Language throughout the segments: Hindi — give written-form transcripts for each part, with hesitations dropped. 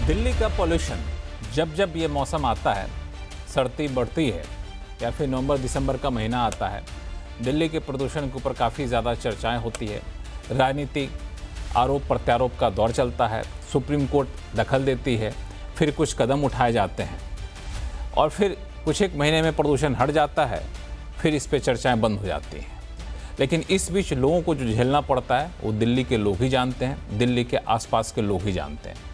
दिल्ली का पॉल्यूशन जब जब ये मौसम आता है, सर्दी बढ़ती है या फिर नवंबर दिसंबर का महीना आता है, दिल्ली के प्रदूषण के ऊपर काफ़ी ज़्यादा चर्चाएं होती है। राजनीति आरोप प्रत्यारोप का दौर चलता है, सुप्रीम कोर्ट दखल देती है, फिर कुछ कदम उठाए जाते हैं और फिर कुछ एक महीने में प्रदूषण हट जाता है, फिर इस पे चर्चाएं बंद हो जाती हैं। लेकिन इस बीच लोगों को जो झेलना पड़ता है वो दिल्ली के लोग ही जानते हैं, दिल्ली के आसपास के लोग ही जानते हैं।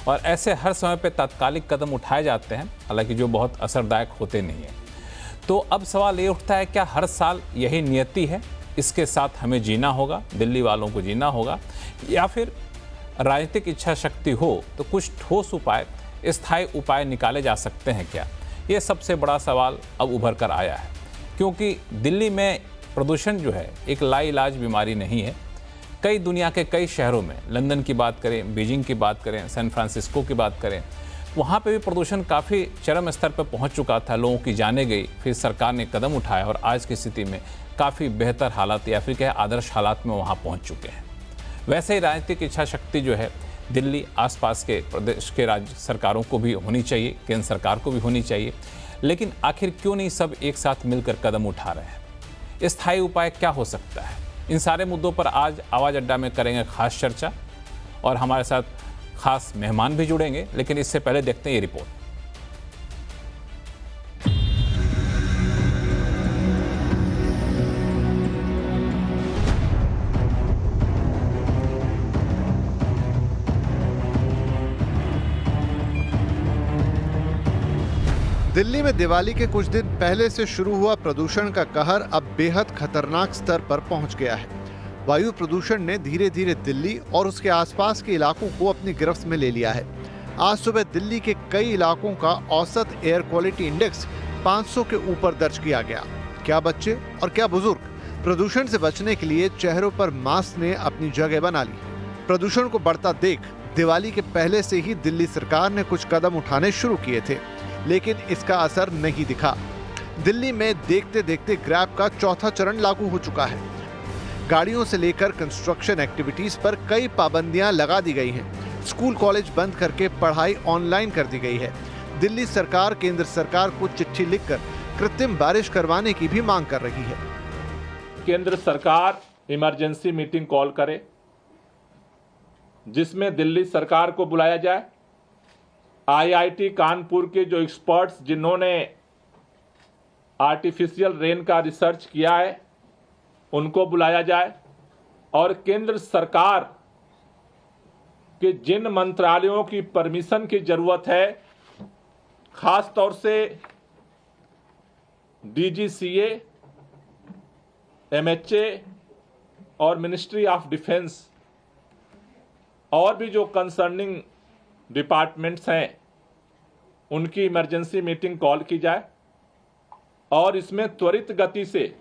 और ऐसे हर समय पे तात्कालिक कदम उठाए जाते हैं, हालांकि जो बहुत असरदायक होते नहीं हैं। तो अब सवाल ये उठता है, क्या हर साल यही नियति है, इसके साथ हमें जीना होगा, दिल्ली वालों को जीना होगा, या फिर राजनीतिक इच्छा शक्ति हो तो कुछ ठोस उपाय, स्थायी उपाय निकाले जा सकते हैं क्या? ये सबसे बड़ा सवाल अब उभर कर आया है, क्योंकि दिल्ली में प्रदूषण जो है एक लाइलाज बीमारी नहीं है। कई दुनिया के कई शहरों में, लंदन की बात करें, बीजिंग की बात करें, सैन फ्रांसिस्को की बात करें, वहाँ पे भी प्रदूषण काफ़ी चरम स्तर पर पहुँच चुका था, लोगों की जाने गई, फिर सरकार ने कदम उठाया और आज की स्थिति में काफ़ी बेहतर हालात या फिर कहे आदर्श हालात में वहाँ पहुँच चुके हैं। वैसे ही राजनीतिक इच्छा शक्ति जो है दिल्ली आसपास के प्रदेश के राज्य सरकारों को भी होनी चाहिए, केंद्र सरकार को भी होनी चाहिए। लेकिन आखिर क्यों नहीं सब एक साथ मिलकर कदम उठा रहे हैं? स्थायी उपाय क्या हो सकता है? इन सारे मुद्दों पर आज आवाज़ अड्डा में करेंगे खास चर्चा और हमारे साथ खास मेहमान भी जुड़ेंगे। लेकिन इससे पहले देखते हैं ये रिपोर्ट। दिल्ली में दिवाली के कुछ दिन पहले से शुरू हुआ प्रदूषण का कहर अब बेहद खतरनाक स्तर पर पहुंच गया है। वायु प्रदूषण ने धीरे धीरे दिल्ली और उसके आसपास के इलाकों को अपनी गिरफ्त में ले लिया है। आज सुबह दिल्ली के कई इलाकों का औसत एयर क्वालिटी इंडेक्स 500 के ऊपर दर्ज किया गया। क्या बच्चे और क्या बुजुर्ग, प्रदूषण से बचने के लिए चेहरों पर मास्क ने अपनी जगह बना ली। प्रदूषण को बढ़ता देख दिवाली के पहले से ही दिल्ली सरकार ने कुछ कदम उठाने शुरू किए थे, लेकिन इसका असर नहीं दिखा। दिल्ली में देखते देखते ग्रैब का चौथा चरण लागू हो चुका है। गाड़ियों से लेकर कंस्ट्रक्शन एक्टिविटीज पर कई पाबंदियां लगा दी गई हैं। स्कूल कॉलेज बंद करके पढ़ाई ऑनलाइन कर दी गई है। दिल्ली सरकार केंद्र सरकार को चिट्ठी लिखकर कृत्रिम बारिश करवाने की भी मांग कर रही है। केंद्र सरकार इमरजेंसी मीटिंग कॉल करे, जिसमें दिल्ली सरकार को बुलाया जाए। आईआईटी कानपुर के जो एक्सपर्ट्स जिन्होंने आर्टिफिशियल रेन का रिसर्च किया है, उनको बुलाया जाए और केंद्र सरकार के जिन मंत्रालयों की परमिशन की जरूरत है, खास तौर से डीजीसीए, एमएचए और मिनिस्ट्री ऑफ डिफेंस और भी जो कंसर्निंग डिपार्टमेंट्स हैं, उनकी इमरजेंसी मीटिंग कॉल की जाए और इसमें त्वरित गति से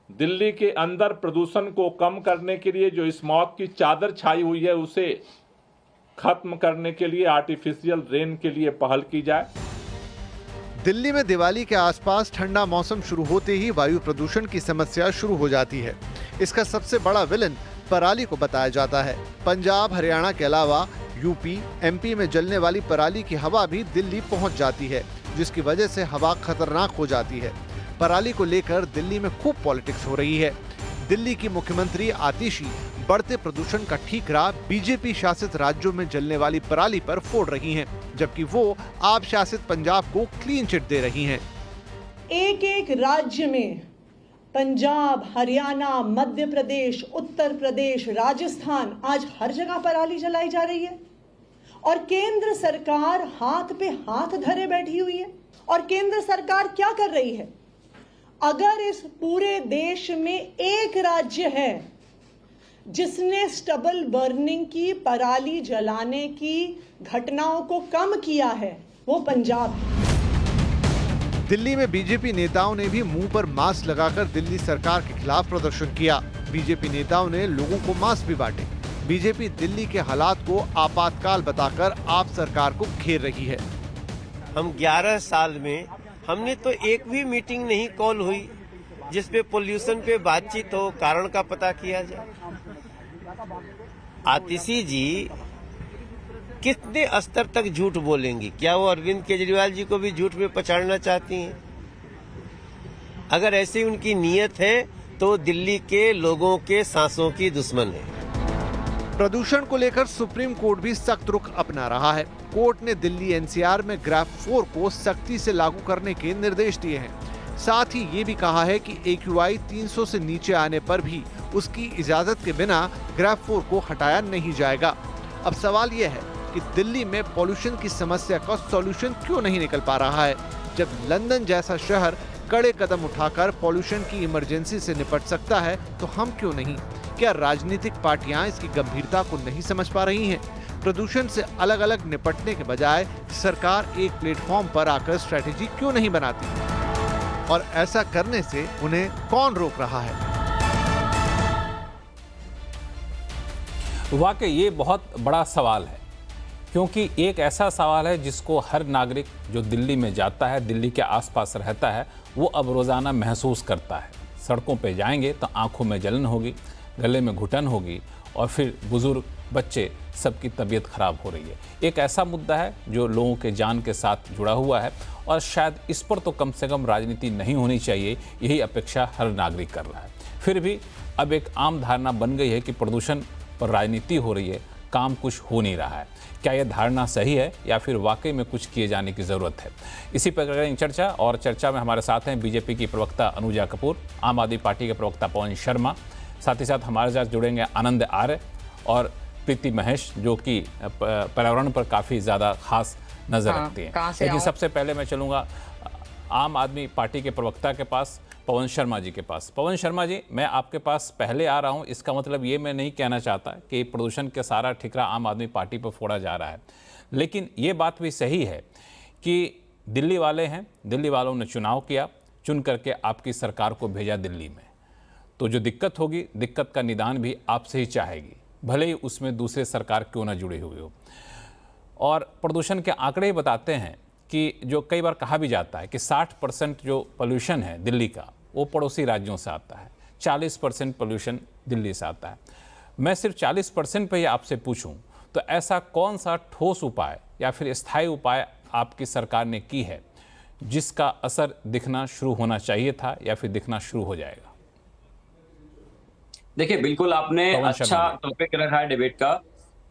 दिल्ली के अंदर प्रदूषण को कम करने के लिए जो स्मॉग की चादर छाई हुई है, उसे खत्म करने के लिए आर्टिफिशियल रेन के लिए पहल की जाए। दिल्ली में दिवाली के आसपास ठंडा मौसम शुरू होते ही वायु प्रदूषण की समस्या शुरू हो जाती है। इसका सबसे बड़ा विलन पराली को बताया जाता है। पंजाब, हरियाणा के अलावा यूपी, एमपी में जलने वाली पराली की हवा भी दिल्ली पहुंच जाती है, जिसकी वजह से हवा खतरनाक हो जाती है। पराली को लेकर दिल्ली में खूब पॉलिटिक्स हो रही है। दिल्ली की मुख्यमंत्री आतिशी बढ़ते प्रदूषण का ठीकरा बीजेपी शासित राज्यों में जलने वाली पराली पर फोड़ रही हैं, जबकि वो आप शासित पंजाब को क्लीन चिट दे रही हैं। एक एक राज्य में पंजाब, हरियाणा, मध्य प्रदेश, उत्तर प्रदेश, राजस्थान, आज हर जगह पराली जलाई जा रही है और केंद्र सरकार हाथ पे हाथ धरे बैठी हुई है। और केंद्र सरकार क्या कर रही है? अगर इस पूरे देश में एक राज्य है जिसने स्टबल बर्निंग की, पराली जलाने की घटनाओं को कम किया है, वो पंजाब है। दिल्ली में बीजेपी नेताओं ने भी मुंह पर मास्क लगाकर दिल्ली सरकार के खिलाफ प्रदर्शन किया। बीजेपी नेताओं ने लोगों को मास्क भी बांटे। बीजेपी दिल्ली के हालात को आपातकाल बताकर आप सरकार को घेर रही है। हम 11 साल में हमने तो एक भी मीटिंग नहीं कॉल हुई जिसपे पोल्यूशन पे बातचीत हो, कारण का पता किया जाए। आतिशी जी कितने स्तर तक झूठ बोलेंगी? क्या वो अरविंद केजरीवाल जी को भी झूठ में पछाड़ना चाहती हैं? अगर ऐसी उनकी नीयत है तो दिल्ली के लोगों के सांसों की दुश्मन है। प्रदूषण को लेकर सुप्रीम कोर्ट भी सख्त रुख अपना रहा है। कोर्ट ने दिल्ली एनसीआर में ग्राफ 4 को सख्ती से लागू करने के निर्देश दिए हैं। साथ ही ये भी कहा है कि AQI 300 से नीचे आने पर भी उसकी इजाजत के बिना ग्राफ 4 को हटाया नहीं जाएगा। अब सवाल यह है कि दिल्ली में पॉल्यूशन की समस्या का सॉल्यूशन क्यों नहीं निकल पा रहा है, जब लंदन जैसा शहर कड़े कदम उठाकर पॉल्यूशन की इमरजेंसी से निपट सकता है तो हम क्यों नहीं? क्या राजनीतिक पार्टियां इसकी गंभीरता को नहीं समझ पा रही हैं? प्रदूषण से अलग अलग निपटने के बजाय सरकार एक प्लेटफॉर्म पर आकर स्ट्रेटेजी क्यों नहीं बनाती? और ऐसा करने से उन्हें कौन रोक रहा है? वाकई ये बहुत बड़ा सवाल है, क्योंकि एक ऐसा सवाल है जिसको हर नागरिक जो दिल्ली में जाता है, दिल्ली के आसपास रहता है, वो अब रोज़ाना महसूस करता है। सड़कों पे जाएंगे तो आंखों में जलन होगी, गले में घुटन होगी और फिर बुजुर्ग, बच्चे, सबकी तबीयत खराब हो रही है। एक ऐसा मुद्दा है जो लोगों के जान के साथ जुड़ा हुआ है और शायद इस पर तो कम से कम राजनीति नहीं होनी चाहिए, यही अपेक्षा हर नागरिक कर रहा है। फिर भी अब एक आम धारणा बन गई है कि प्रदूषण पर राजनीति हो रही है, काम कुछ हो नहीं रहा है। क्या यह धारणा सही है या फिर वाकई में कुछ किए जाने की ज़रूरत है? इसी पर करेंगे चर्चा, और चर्चा में हमारे साथ हैं बीजेपी की प्रवक्ता अनुजा कपूर, आम आदमी पार्टी के प्रवक्ता पवन शर्मा, साथ ही साथ हमारे साथ जुड़ेंगे आनंद आर्य और प्रीति महेश, जो कि पर्यावरण पर काफ़ी ज़्यादा खास नज़र रखती हैं। लेकिन सबसे पहले मैं चलूँगा आम आदमी पार्टी के प्रवक्ता के पास, पवन शर्मा जी के पास। पवन शर्मा जी, मैं आपके पास पहले आ रहा हूं, इसका मतलब ये मैं नहीं कहना चाहता कि प्रदूषण के सारा ठिकरा आम आदमी पार्टी पर फोड़ा जा रहा है, लेकिन ये बात भी सही है कि दिल्ली वाले हैं, दिल्ली वालों ने चुनाव किया, चुन करके आपकी सरकार को भेजा दिल्ली में, तो जो दिक्कत होगी, दिक्कत का निदान भी आपसे ही चाहेगी, भले ही उसमें दूसरे सरकार क्यों ना जुड़ी हुई हो। और प्रदूषण के आंकड़े ही बताते हैं कि जो कई बार कहा भी जाता है कि 60% जो पोल्यूशन है दिल्ली का, वो पड़ोसी राज्यों से आता है, 40% पोल्यूशन दिल्ली से आता है। मैं सिर्फ 40% पे ही आपसे पूछूं तो ऐसा कौन सा ठोस उपाय या फिर स्थायी उपाय आपकी सरकार ने की है जिसका असर दिखना शुरू होना चाहिए था या फिर दिखना शुरू हो जाएगा? देखिए, बिल्कुल आपने अच्छा टॉपिक रखा है डिबेट का।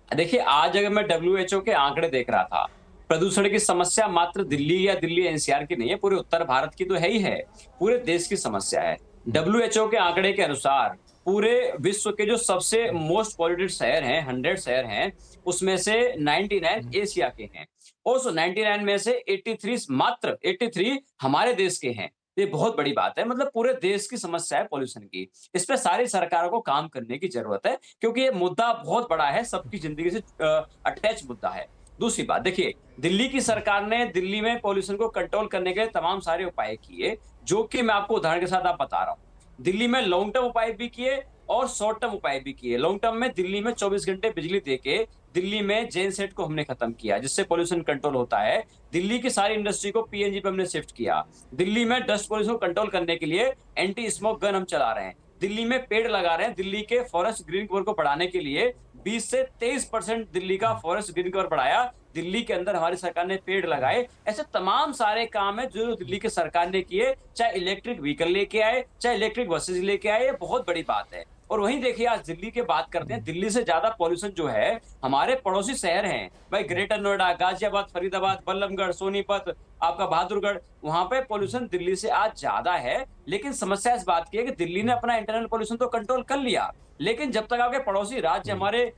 देखिए, आज अगर मैं WHO के आंकड़े देख रहा था, प्रदूषण की समस्या मात्र दिल्ली या दिल्ली NCR की नहीं है, पूरे उत्तर भारत की तो है ही है, पूरे देश की समस्या है। WHO के आंकड़े के अनुसार पूरे विश्व के जो सबसे मोस्ट पॉल्यूटेड शहर हैं, 100 शहर हैं, उसमें से 99 एशिया के हैं और उस 99 में से 83 मात्र 83 हमारे देश के हैं। ये बहुत बड़ी बात है, मतलब पूरे देश की समस्या है पॉल्यूशन की। इस पे सारी सरकारों को काम करने की जरूरत है, क्योंकि ये मुद्दा बहुत बड़ा है, सबकी जिंदगी से अटैच मुद्दा है। दूसरी बात, देखिए, दिल्ली की सरकार ने दिल्ली में पॉल्यूशन को कंट्रोल करने के लिए तमाम सारे उपाय किए, जो कि मैं आपको उदाहरण के साथ आप बता रहा हूँ। दिल्ली में लॉन्ग टर्म उपाय भी किए और शॉर्ट टर्म उपाय भी किए। लॉन्ग टर्म में दिल्ली में 24 घंटे बिजली देके दिल्ली में जेन सेट को हमने खत्म किया, जिससे पॉल्यूशन कंट्रोल होता है। दिल्ली की सारी इंडस्ट्री को PNG पे हमने शिफ्ट किया। दिल्ली में डस्ट पॉल्यूशन को कंट्रोल करने के लिए एंटी स्मोक गन हम चला रहे हैं। दिल्ली में पेड़ लगा रहे हैं। दिल्ली के फॉरेस्ट ग्रीन कवर को बढ़ाने के लिए 20 से 23% दिल्ली का फॉरेस्ट ग्रीन कवर बढ़ाया। दिल्ली के अंदर हमारी सरकार ने पेड़ लगाए। ऐसे तमाम सारे काम है जो दिल्ली की सरकार ने किए, चाहे इलेक्ट्रिक व्हीकल लेके आए, चाहे इलेक्ट्रिक बसेज लेके आए, ये बहुत बड़ी बात है। और वहीं देखिए, आज दिल्ली की बात करते हैं, दिल्ली से ज्यादा पॉल्यूशन जो है हमारे पड़ोसी शहर हैं भाई, ग्रेटर नोएडा, गाजियाबाद, फरीदाबाद, बल्लभगढ़, सोनीपत, आपका बहादुरगढ़, वहां पे पॉल्यूशन दिल्ली से आज ज्यादा है। लेकिन समस्या इस बात की है कि दिल्ली ने अपना इंटरनल पॉल्यूशन तो कंट्रोल कर लिया, लेकिन जब तक आपके पड़ोसी राज्य, हमारे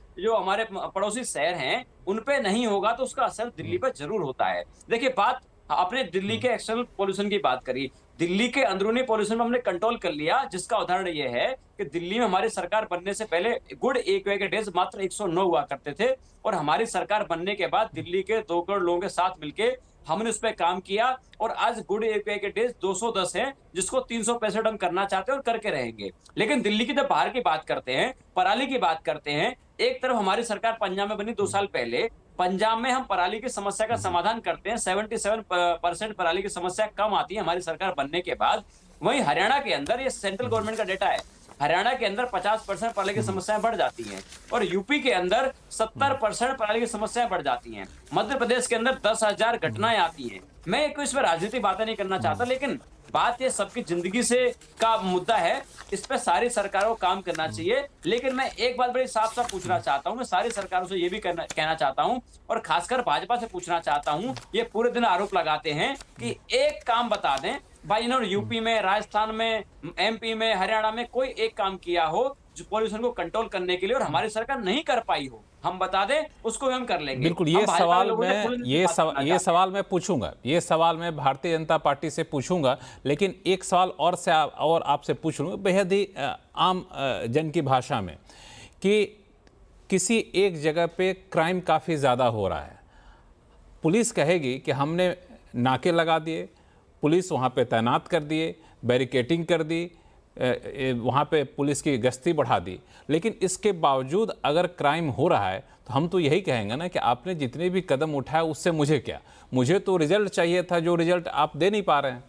पड़ोसी शहर हैं, उन पे नहीं होगा तो उसका असर दिल्ली पर जरूर होता है। देखिए, बात आपने दिल्ली के एक्सटर्नल पॉल्यूशन की बात करी, दिल्ली के अंदरूनी पॉल्यूशन में हमने कंट्रोल कर लिया, जिसका उदाहरण ये है कि दिल्ली में हमारी सरकार बनने से पहले गुड AQI के डेज मात्र 109 हुआ करते थे, और हमारी सरकार बनने के बाद दिल्ली के 2 करोड़ लोगों के साथ मिलके हमने उस पर काम किया और आज गुड AQI के डेज 210 हैं, जिसको 365 हम करना चाहते हैं और करके रहेंगे। लेकिन दिल्ली की जब बाहर की बात करते हैं, पराली की बात करते हैं, एक तरफ हमारी सरकार पंजाब में बनी 2 साल पहले, पंजाब में हम पराली की समस्या का समाधान करते हैं, 77% पराली की समस्या कम आती है हमारी सरकार बनने के बाद। वहीं हरियाणा के अंदर, ये सेंट्रल गवर्नमेंट का डेटा है, हरियाणा के अंदर 50% पराली की समस्याएं बढ़ जाती हैं और यूपी के अंदर 70% पराली की समस्याएं बढ़ जाती हैं। मध्य प्रदेश के अंदर 10,000 घटनाएं आती हैं। मैं कोई इसमें राजनीतिक बातें नहीं करना चाहता, लेकिन बात ये सबकी जिंदगी से का मुद्दा है, इस पे सारी सरकारों को काम करना चाहिए। लेकिन मैं एक बात बड़ी साफ साफ पूछना चाहता हूं, मैं सारी सरकारों से ये भी कहना चाहता हूं और खासकर भाजपा से पूछना चाहता हूं, ये पूरे दिन आरोप लगाते हैं कि एक काम बता दें भाई, इन्होंने यूपी में, राजस्थान में, एमपी में, हरियाणा में कोई एक काम किया हो जो पॉल्यूशन को कंट्रोल करने के लिए और हमारी सरकार नहीं कर पाई हो, हम बता दें, उसको हम कर लेंगे। बिल्कुल, ये सवाल मैं पूछूंगा, ये सवाल मैं भारतीय जनता पार्टी से पूछूंगा, लेकिन एक सवाल और आपसे पूछ लूंगा बेहद ही आम जन की भाषा में, कि किसी एक जगह पे क्राइम काफ़ी ज़्यादा हो रहा है, पुलिस कहेगी कि हमने नाके लगा दिए, पुलिस वहाँ पे तैनात कर दिए, बैरिकेटिंग कर दी, वहाँ पे पुलिस की गश्ती बढ़ा दी, लेकिन इसके बावजूद अगर क्राइम हो रहा है तो हम तो यही कहेंगे ना कि आपने जितने भी कदम उठाए उससे मुझे क्या, मुझे तो रिजल्ट चाहिए था, जो रिजल्ट आप दे नहीं पा रहे हैं।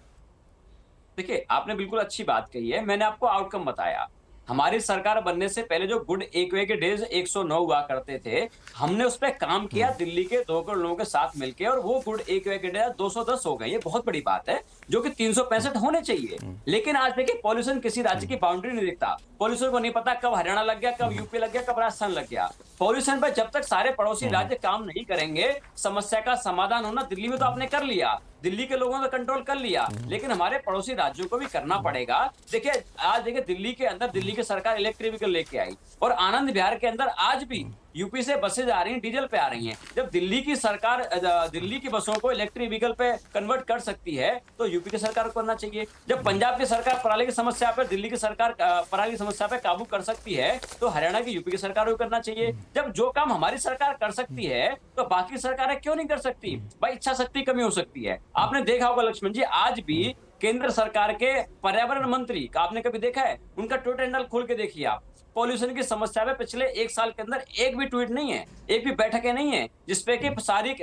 देखिए, आपने बिल्कुल अच्छी बात कही है, मैंने आपको आउटकम बताया। हमारी सरकार बनने से पहले जो गुड एक्वे के डेज 109 हुआ करते थे, हमने उस पर काम किया दिल्ली के 2 करोड़ लोगों के साथ मिलकर, और वो गुड एक्वे के डेज 210 हो गए। ये बहुत बड़ी बात है, जो कि 365 होने चाहिए। लेकिन आज देखिए, पॉल्यूशन किसी राज्य की बाउंड्री नहीं दिखता। पॉल्यूशन को नहीं पता कब हरियाणा लग गया, कब यूपी लग गया, कब राजस्थान लग गया। पॉल्यूशन पर जब तक सारे पड़ोसी राज्य काम नहीं करेंगे, समस्या का समाधान होना, दिल्ली में तो आपने कर लिया, दिल्ली के लोगों ने कंट्रोल कर लिया, लेकिन हमारे पड़ोसी राज्यों को भी करना पड़ेगा। देखिए, आज देखिए, दिल्ली के अंदर दिल्ली की सरकार इलेक्ट्रिक व्हीकल लेके आई, और आनंद विहार के अंदर आज भी यूपी से बसें आ रही हैं, डीजल पे आ रही हैं। जब दिल्ली की सरकार दिल्ली की बसों को इलेक्ट्रिक व्हीकल पे कन्वर्ट कर सकती है, तो यूपी की सरकार को करना चाहिए। जब पंजाब की सरकार पराली की समस्या पर, दिल्ली की सरकार पराली की समस्या पे काबू कर सकती है, तो हरियाणा की, यूपी की सरकार को करना चाहिए। जब जो काम हमारी सरकार कर सकती है, तो बाकी सरकारें क्यों नहीं कर सकती? भाई, इच्छा शक्ति कमी हो सकती है। आपने देखा होगा लक्ष्मण जी, आज भी केंद्र सरकार के पर्यावरण मंत्री का आपने कभी देखा है? उनका ट्विटर हैंडल खोल के देखिए आप, पॉल्यूशन की समस्या में पिछले 1 साल के अंदर एक भी ट्वीट नहीं है, एक भी बैठकें नहीं है, जिसपे कि सारी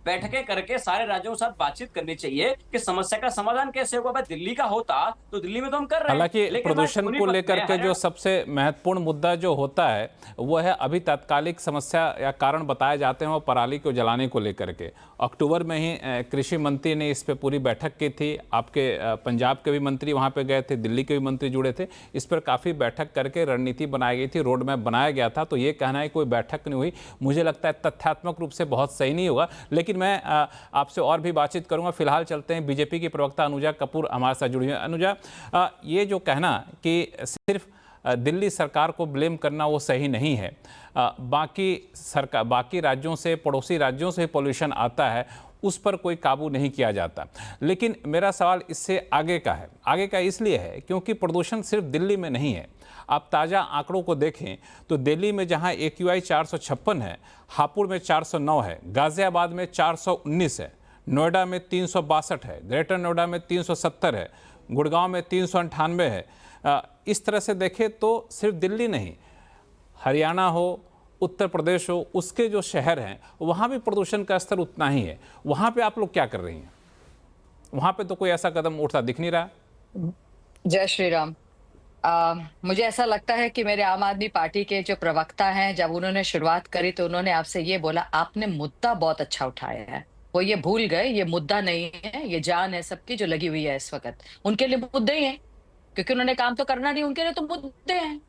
बैठकें करके सारे राज्यों के साथ बातचीत करनी चाहिए कि समस्या का समाधान कैसे होगा। भाई, दिल्ली का होता तो दिल्ली में तो हम कर रहे हैं। हालांकि प्रदूषण को लेकर के जो सबसे महत्वपूर्ण मुद्दा जो होता है वो है, अभी तात्कालिक समस्या या कारण बताए जाते हैं वो पराली को जलाने को लेकर के। अक्टूबर में ही कृषि मंत्री ने इस पर पूरी बैठक की थी, आपके पंजाब के भी मंत्री वहाँ पे गए थे, दिल्ली के भी मंत्री जुड़े थे, इस पर काफ़ी बैठक करके रणनीति बनाई गई थी, रोड मैप बनाया गया था। तो ये कहना है कोई बैठक नहीं हुई, मुझे लगता है तथ्यात्मक रूप से बहुत सही नहीं होगा। लेकिन मैं आपसे और भी बातचीत करूंगा, फिलहाल चलते हैं बीजेपी की प्रवक्ता अनुजा कपूर हमारे साथ जुड़ी हैं। अनुजा, ये जो कहना कि सिर्फ दिल्ली सरकार को ब्लेम करना वो सही नहीं है, बाकी राज्यों से, पड़ोसी राज्यों से पॉल्यूशन आता है, उस पर कोई काबू नहीं किया जाता। लेकिन मेरा सवाल इससे आगे का है, आगे का इसलिए है क्योंकि प्रदूषण सिर्फ दिल्ली में नहीं है। आप ताज़ा आंकड़ों को देखें तो दिल्ली में जहां AQI 456 है, हापुड़ में 409 है, गाजियाबाद में 419 है, नोएडा में 362 है, ग्रेटर नोएडा में 370 है, गुड़गांव में 398 है। इस तरह से देखें तो सिर्फ दिल्ली नहीं, हरियाणा हो, उत्तर प्रदेश हो, उसके जो शहर हैं वहाँ भी प्रदूषण का स्तर उतना ही है। वहाँ पे आप लोग क्या कर रही हैं? वहाँ पे तो कोई ऐसा कदम उठता दिख नहीं रहा। जय श्री राम। मुझे ऐसा लगता है कि मेरे आम आदमी पार्टी के जो प्रवक्ता हैं, जब उन्होंने शुरुआत करी तो उन्होंने आपसे ये बोला, आपने मुद्दा बहुत अच्छा उठाया है। वो ये भूल गए, ये मुद्दा नहीं है, ये जान है सबकी जो लगी हुई है इस वक्त। उनके लिए मुद्दे ही हैं, क्योंकि उन्होंने काम तो करना नहीं, उनके लिए तो मुद्दे हैं।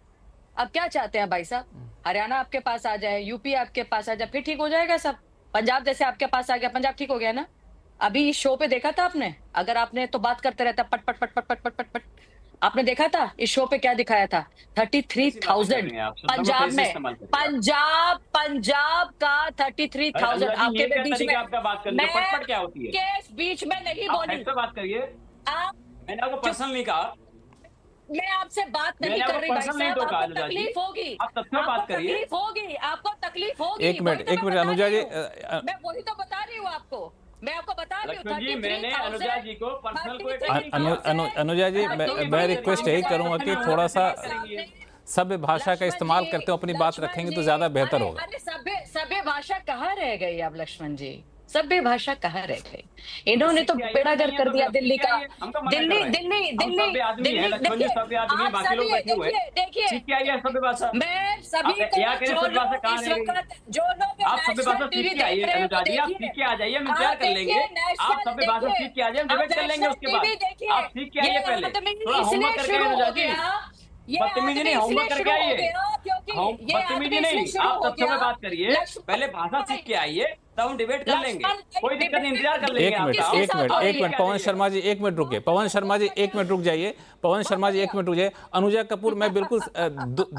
अब क्या चाहते हैं भाई साहब? हरियाणा आपके पास आ जाए, यूपी आपके पास आ जाए, फिर ठीक हो जाएगा सब। पंजाब जैसे आपके पास आ गया, पंजाब ठीक हो गया ना? अभी इस शो पे देखा था आपने? अगर आपने तो बात करते रहता पट पट पट पट पट पट पट पट, आपने देखा था इस शो पे क्या दिखाया था? 33,000 पंजाब में, पंजाब का 33,000 आपके बीच में। पटपट क्या होती है? केस बीच में नहीं बोली, बात करिए। मैंने आपको पर्सनल नहीं कहा, मैं आपसे बात नहीं कर रही भाई साहब, आपको तकलीफ होगी, आप बात करिए, तकलीफ होगी, आपको तकलीफ होगी। एक मिनट अनुजा जी, मैं वही तो बता रही हूँ आपको, मैं आपको बता रही हूँ। मैंने अनुजा जी को पर्सनल अनुजा जी, मैं रिक्वेस्ट यही करूंगा कि थोड़ा सा सभ्य भाषा का इस्तेमाल करते हो, अपनी बात रखेंगे तो ज्यादा बेहतर होगा। सभ्य भाषा कहाँ रह गई अब लक्ष्मण जी? सभ्य भाषा कहाँ रह गई? इन्होंने तो बेड़ागर कर दिया दिल्ली का। दिल्ली दिल्ली दिल्ली दिल्ली देखिए मैं सभी को जो लोग इस वक्त जो लोग नेशनल टीवी देख रहे हैं वो देखिए, आ जाइए, हम इंतजार कर लेंगे। आप सभ्य भाषा सीख के आ जाइए, हम डिबेट कर लेंगे उसके बाद। आप सीख के आइए, पहले थोड़ा होमवर्क करके आइए अनुजा जी। बदतमीजी नहीं, होमवर्क करके आइए। बदतमीजी नहीं, आप तथ्यों में बात करिए, पहले भाषा सीख के आइए, तब हम डिबेट कर लेंगे। कोई दिक्कत नहीं, इंतजार कर लेंगे। एक मिनट पवन शर्मा जी, एक मिनट रुकिए। पवन शर्मा जी एक मिनट रुक जाइए। पवन शर्मा जी एक मिनट रुक जाइए। अनुजा कपूर, मैं बिल्कुल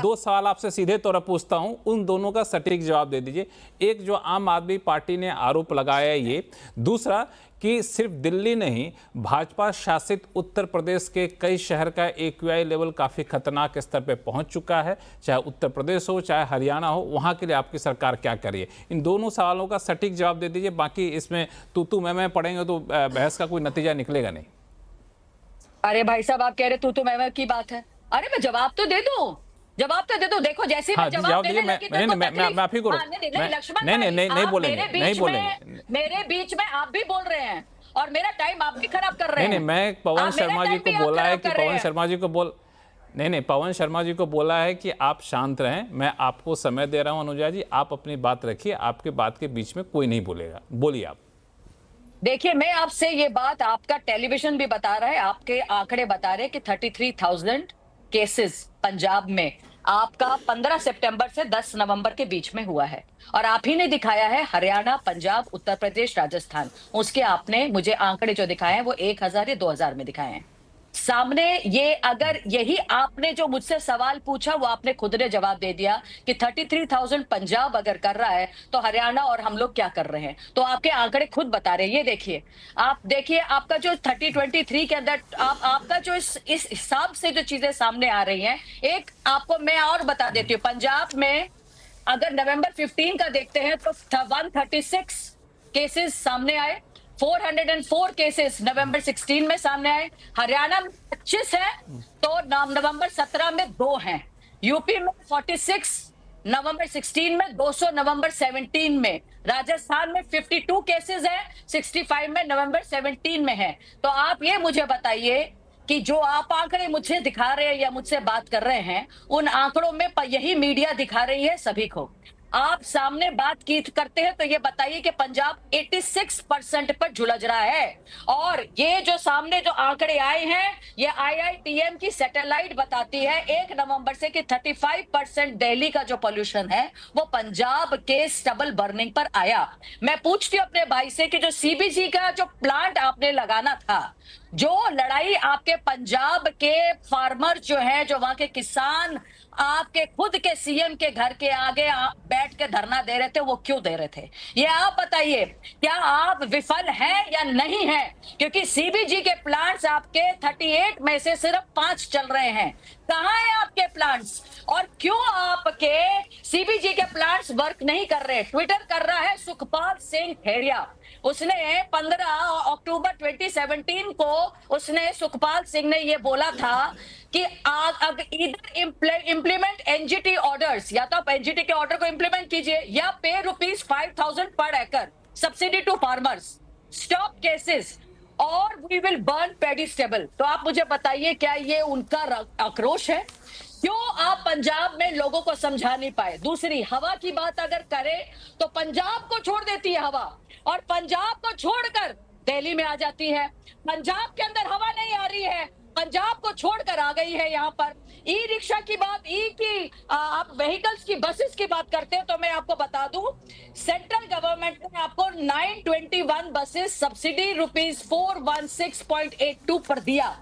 दो सवाल आपसे सीधे तौर पर पूछता हूं, उन दोनों का सटीक जवाब दे दीजिए। एक, जो आम आदमी पार्टी ने आरोप लगाया ये, दूसरा कि सिर्फ दिल्ली नहीं, भाजपा शासित उत्तर प्रदेश के कई शहर का AQI लेवल काफ़ी खतरनाक स्तर पे पहुंच चुका है, चाहे उत्तर प्रदेश हो चाहे हरियाणा हो, वहां के लिए आपकी सरकार क्या करिए? इन दोनों सवालों का सटीक जवाब दे दीजिए, बाकी इसमें तू मैं पढ़ेंगे तो बहस का कोई नतीजा निकलेगा नहीं। अरे भाई साहब, आप कह रहे तू मैं की बात है? अरे मैं जवाब तो दे दूं, जवाब तो दे दो। देखो जैसे मैं जवाब देने लगी मैं आप ही को नहीं बोलेंगे। मेरे बीच में आप भी बोल रहे हैं और मेरा टाइम आप भी खराब कर रहे हैं। नहीं, मैं पवन शर्मा जी को बोला है कि पवन शर्मा जी को पवन शर्मा जी को बोला है कि आप शांत रहें। मैं आपको समय दे रहा हूं अनुजा जी, आप अपनी बात रखिए, आपके बात के बीच में कोई नहीं बोलेगा। बोलिए आप। देखिए, मैं आपसे ये बात, आपका टेलीविजन भी बता रहा है, आपके आंकड़े बता रहे हैं कि 33,000 केसेस पंजाब में आपका 15 सितंबर से 10 नवंबर के बीच में हुआ है, और आप ही ने दिखाया है हरियाणा, पंजाब, उत्तर प्रदेश, राजस्थान। उसके आपने मुझे आंकड़े जो दिखाए हैं वो 1000 या 2000 में दिखाए हैं सामने। ये अगर यही आपने जो मुझसे सवाल पूछा वो आपने खुद ने जवाब दे दिया कि 33,000 पंजाब अगर कर रहा है तो हरियाणा और हम लोग क्या कर रहे हैं, तो आपके आंकड़े खुद बता रहे हैं। ये देखिए, आप देखिए आपका जो 3023 के अंदर आपका जो इस हिसाब से जो चीजें सामने आ रही हैं, एक आपको मैं और बता देती हूँ। पंजाब में अगर नवंबर 15 का देखते हैं तो 136 केसेस सामने आए, 404 केसेस नवंबर 16 में सामने आए। हरियाणा में 25 है तो नवंबर 17 में 2 हैं। यूपी में 46 नवंबर 16 में, 200 नवंबर 17 में। राजस्थान में 52 केसेस है, 65 में नवंबर 17 में है। तो आप ये मुझे बताइए कि जो आप आंकड़े मुझे दिखा रहे हैं या मुझसे बात कर रहे हैं, उन आंकड़ों में यही मीडिया दिखा रही है सभी को। आप सामने बात की करते हैं तो ये बताइए कि पंजाब 86% पर झुलझ रहा है, और ये जो सामने जो आंकड़े आए हैं ये IITM की सैटेलाइट बताती है 1 नवंबर से कि 35% दिल्ली का जो पोल्यूशन है वो पंजाब के स्टबल बर्निंग पर आया। मैं पूछती हूँ अपने भाई से कि जो CBG का जो प्लांट आपने लगाना था, जो लड़ाई आपके पंजाब के फार्मर जो है, जो वहां के किसान आपके खुद के CM के घर के आगे बैठ के धरना दे रहे थे, वो क्यों दे रहे थे? ये आप बताइए, क्या आप विफल हैं या नहीं हैं? क्योंकि CBG के प्लांट्स आपके 38 में से सिर्फ 5 चल रहे हैं। कहाँ है आपके प्लांट्स, और क्यों आपके CBG के प्लांट्स वर्क नहीं कर रहे? ट्विटर कर रहा है सुखपाल सिंह खेड़िया, उसने 15 अक्टूबर 2017 को उसने सुखपाल सिंह ने ये बोला था कि इधर इम्प्लीमेंट NGT ऑर्डर्स, या तो आप NGT के ऑर्डर को इम्प्लीमेंट कीजिए या पे ₹5,000 पर एकड़ subsidy to farmers, stop cases और we will burn paddy stubble. तो आप मुझे बताइए, क्या ये उनका आक्रोश है? क्यों आप पंजाब में लोगों को समझा नहीं पाए? दूसरी, हवा की बात अगर करें तो पंजाब को छोड़ देती है हवा, और पंजाब को छोड़कर दिल्ली में आ जाती है। पंजाब के अंदर हवा नहीं आ रही है, पंजाब को छोड़कर आ गई है यहाँ पर। ई रिक्शा की बात, आप व्हीकल्स की, बसेस की बात करते हैं तो मैं आपको बता दूं, सेंट्रल गवर्नमेंट ने आपको 921 बसेस सब्सिडी ₹416.82 पर दिया।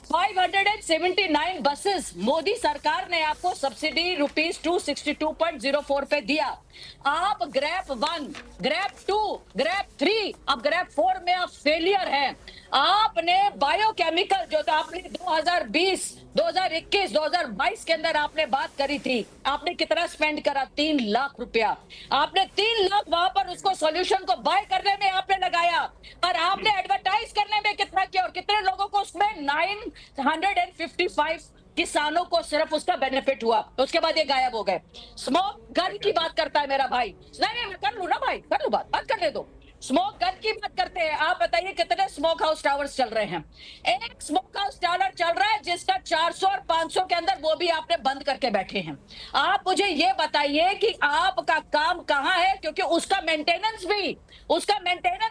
579 बसेस मोदी सरकार ने आपको सब्सिडी ₹262.04 पे दिया। आप ग्रैप 1, ग्रैप 2, ग्रैप 3, अब ग्रैप 4 में आप फेलियर हैं। आपने बायोकेमिकल जो तो आपने 2020, 2021, 2022 के अंदर आपने बात करी थी, आपने कितना स्पेंड करा? 3 लाख रुपया। आपने 3 लाख वहां पर उसको सॉल्यूशन को बाय करने में आपने लगाया, और आपने एडवर्टाइज करने में कितना किया, और कितने लोगों को उसमें 955 किसानों को सिर्फ उसका बेनिफिट हुआ। उसके बाद ये गायब हो गए। स्मोक गन की बात करता है मेरा भाई। नहीं मैं कर लू ना भाई, कर लू बात कर ले दो। स्मोक गन की बात करते हैं। आप बताइए कितने स्मोक हाउस टावर्स चल रहे हैं? एक स्मोक हाउस टावर चल रहा है जिसका 400 और 500 के अंदर, वो भी आपने बंद करके बैठे हैं। आप मुझे ये बताइए कि आपका काम कहां है, क्योंकि उसका मेंटेनेंस